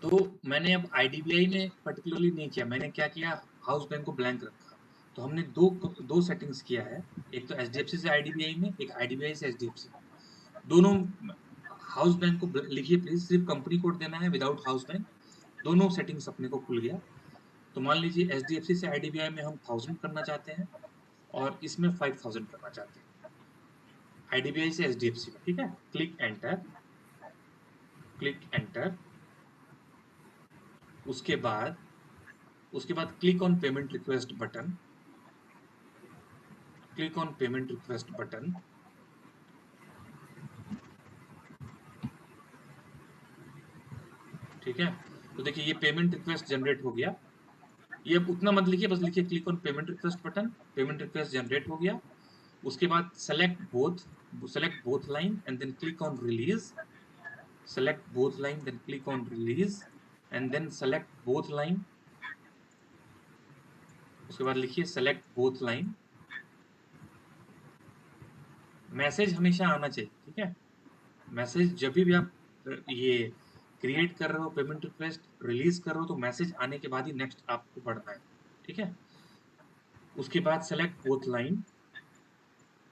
तो मैंने अब आईडीबीआई में पर्टिकुलरली नहीं किया, मैंने क्या किया, हाउस बैंक को ब्लैंक रखा। तो हमने दो सेटिंग्स किया है, एक तो एचडीएफसी से आईडीबीआई में, एक आईडीबीआई से एचडीएफसी में। दोनों हाउस बैंक को लिखिए प्लीज, सिर्फ कंपनी कोड देना है विदाउट हाउस बैंक। दोनों सेटिंग्स अपने को खुल गया। तो मान लीजिए एचडीएफसी से आईडीबीआई में हम 1000 करना चाहते हैं और इसमें 5000 करना चाहते हैं, आईडीबीआई से एचडीएफसी में, ठीक है। Click enter. उसके बाद click on payment request button, ठीक है। तो देखिए ये पेमेंट रिक्वेस्ट जनरेट हो गया। ये अब उतना मत लिखिए, बस लिखिए click on payment request button, payment request generate हो गया। उसके बाद select both line and then click on release, select both line, then click on release and then select both line। उसके बाद लिखिए select both line। मैसेज हमेशा आना चाहिए, ठीक है। मैसेज जब भी आप ये क्रिएट कर रहे हो, पेमेंट रिक्वेस्ट रिलीज कर रहे हो, तो मैसेज आने के बाद ही नेक्स्ट आपको बढ़ना है, ठीक है। उसके बाद select both line,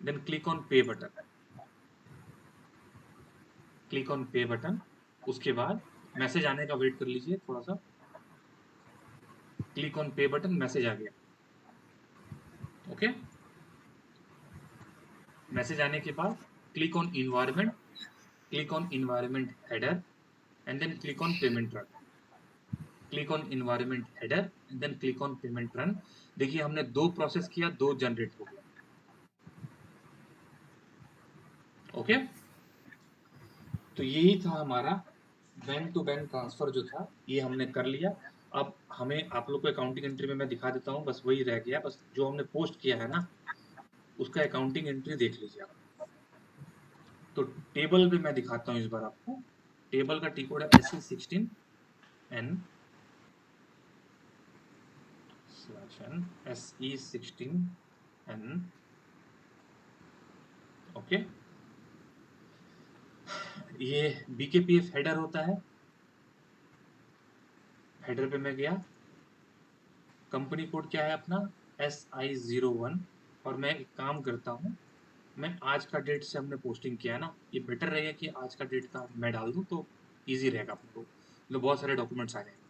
then click on pay button, उसके बाद मैसेज आने का वेट कर लीजिए थोड़ा सा। Click on pay button, message आ गया। ओके, मैसेज आने के बाद click on environment, click on environment header and then click on payment run. Click on environment header and then click on payment run. देखिए हमने 2 प्रोसेस किया, 2 generate हो गया। ओके, तो यही था हमारा बैंक टू बैंक ट्रांसफर जो था, ये हमने कर लिया। अब हमें आप लोग को अकाउंटिंग एंट्री में मैं दिखा देता हूँ, बस वही रह गया, बस जो हमने पोस्ट किया है ना उसका अकाउंटिंग एंट्री देख लीजिए आप। तो टेबल पे मैं दिखाता हूँ इस बार आपको। टेबल का टी कोड है SE16N SE16N। ओके, ये BKPF हेडर होता है। हेडर पे मैं गया, कंपनी कोड क्या है अपना SI01। और मैं एक काम करता हूँ, मैं आज का डेट से हमने पोस्टिंग किया है ना, ये बेटर रहेगा कि आज का डेट का मैं डाल दूँ तो इजी रहेगा अपने को, मतलब बहुत सारे डॉक्यूमेंट्स आ जाएंगे।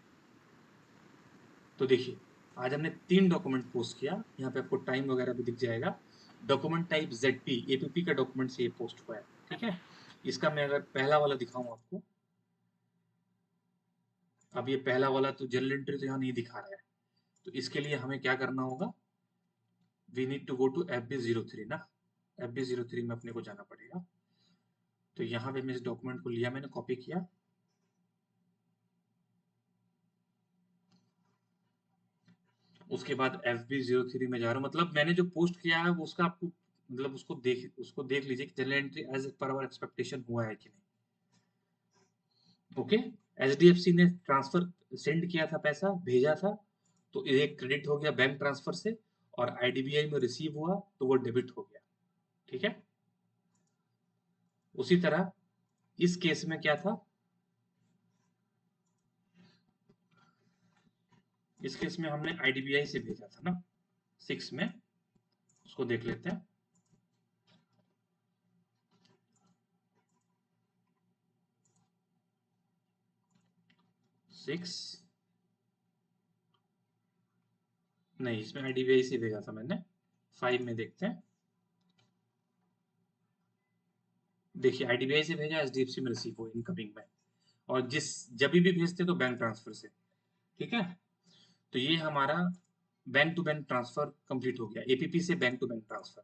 तो देखिए आज हमने 3 डॉक्यूमेंट पोस्ट किया, यहाँ पे आपको टाइम वगैरह भी दिख जाएगा। डॉक्यूमेंट टाइप ZP APP का डॉक्यूमेंट से ये पोस्ट हुआ है, ठीक है। इसका मैं अगर पहला वाला दिखाऊं आपको, अब ये पहला वाला तो जनरल एंट्री तो यहाँ नहीं दिखा रहा है, तो इसके लिए हमें क्या करना होगा, we need to go to FB03 ना, FB03 में अपने को जाना पड़ेगा। तो यहाँ पे मैं इस डॉक्यूमेंट को लिया, मैंने कॉपी किया, उसके बाद FB03 में जा रहा हूँ, मतलब मैंने जो पोस्ट किया है वो उसका आपको मतलब उसको देख लीजिए कि general entry as per our expectation हुआ है कि नहीं। ओके, HDFC ने ट्रांसफर सेंड किया था, पैसा भेजा था, तो एक क्रेडिट हो गया बैंक ट्रांसफर से, और IDBI में रिसीव हुआ तो वो डेबिट हो गया, ठीक है। उसी तरह इस केस में क्या था, इस केस में हमने IDBI से भेजा था ना 6 में, उसको देख लेते हैं। 6 नहीं, इसमें IDBI से भेजा था मैंने। 5 में देखते हैं, देखिए IDBI से भेजा, HDFC में रिसीव हुआ इनकमिंग में, और जब भी भेजते तो बैंक ट्रांसफर से, ठीक है। तो ये हमारा bank to bank transfer complete हो गया, APP से बैंक टू बैंक ट्रांसफर।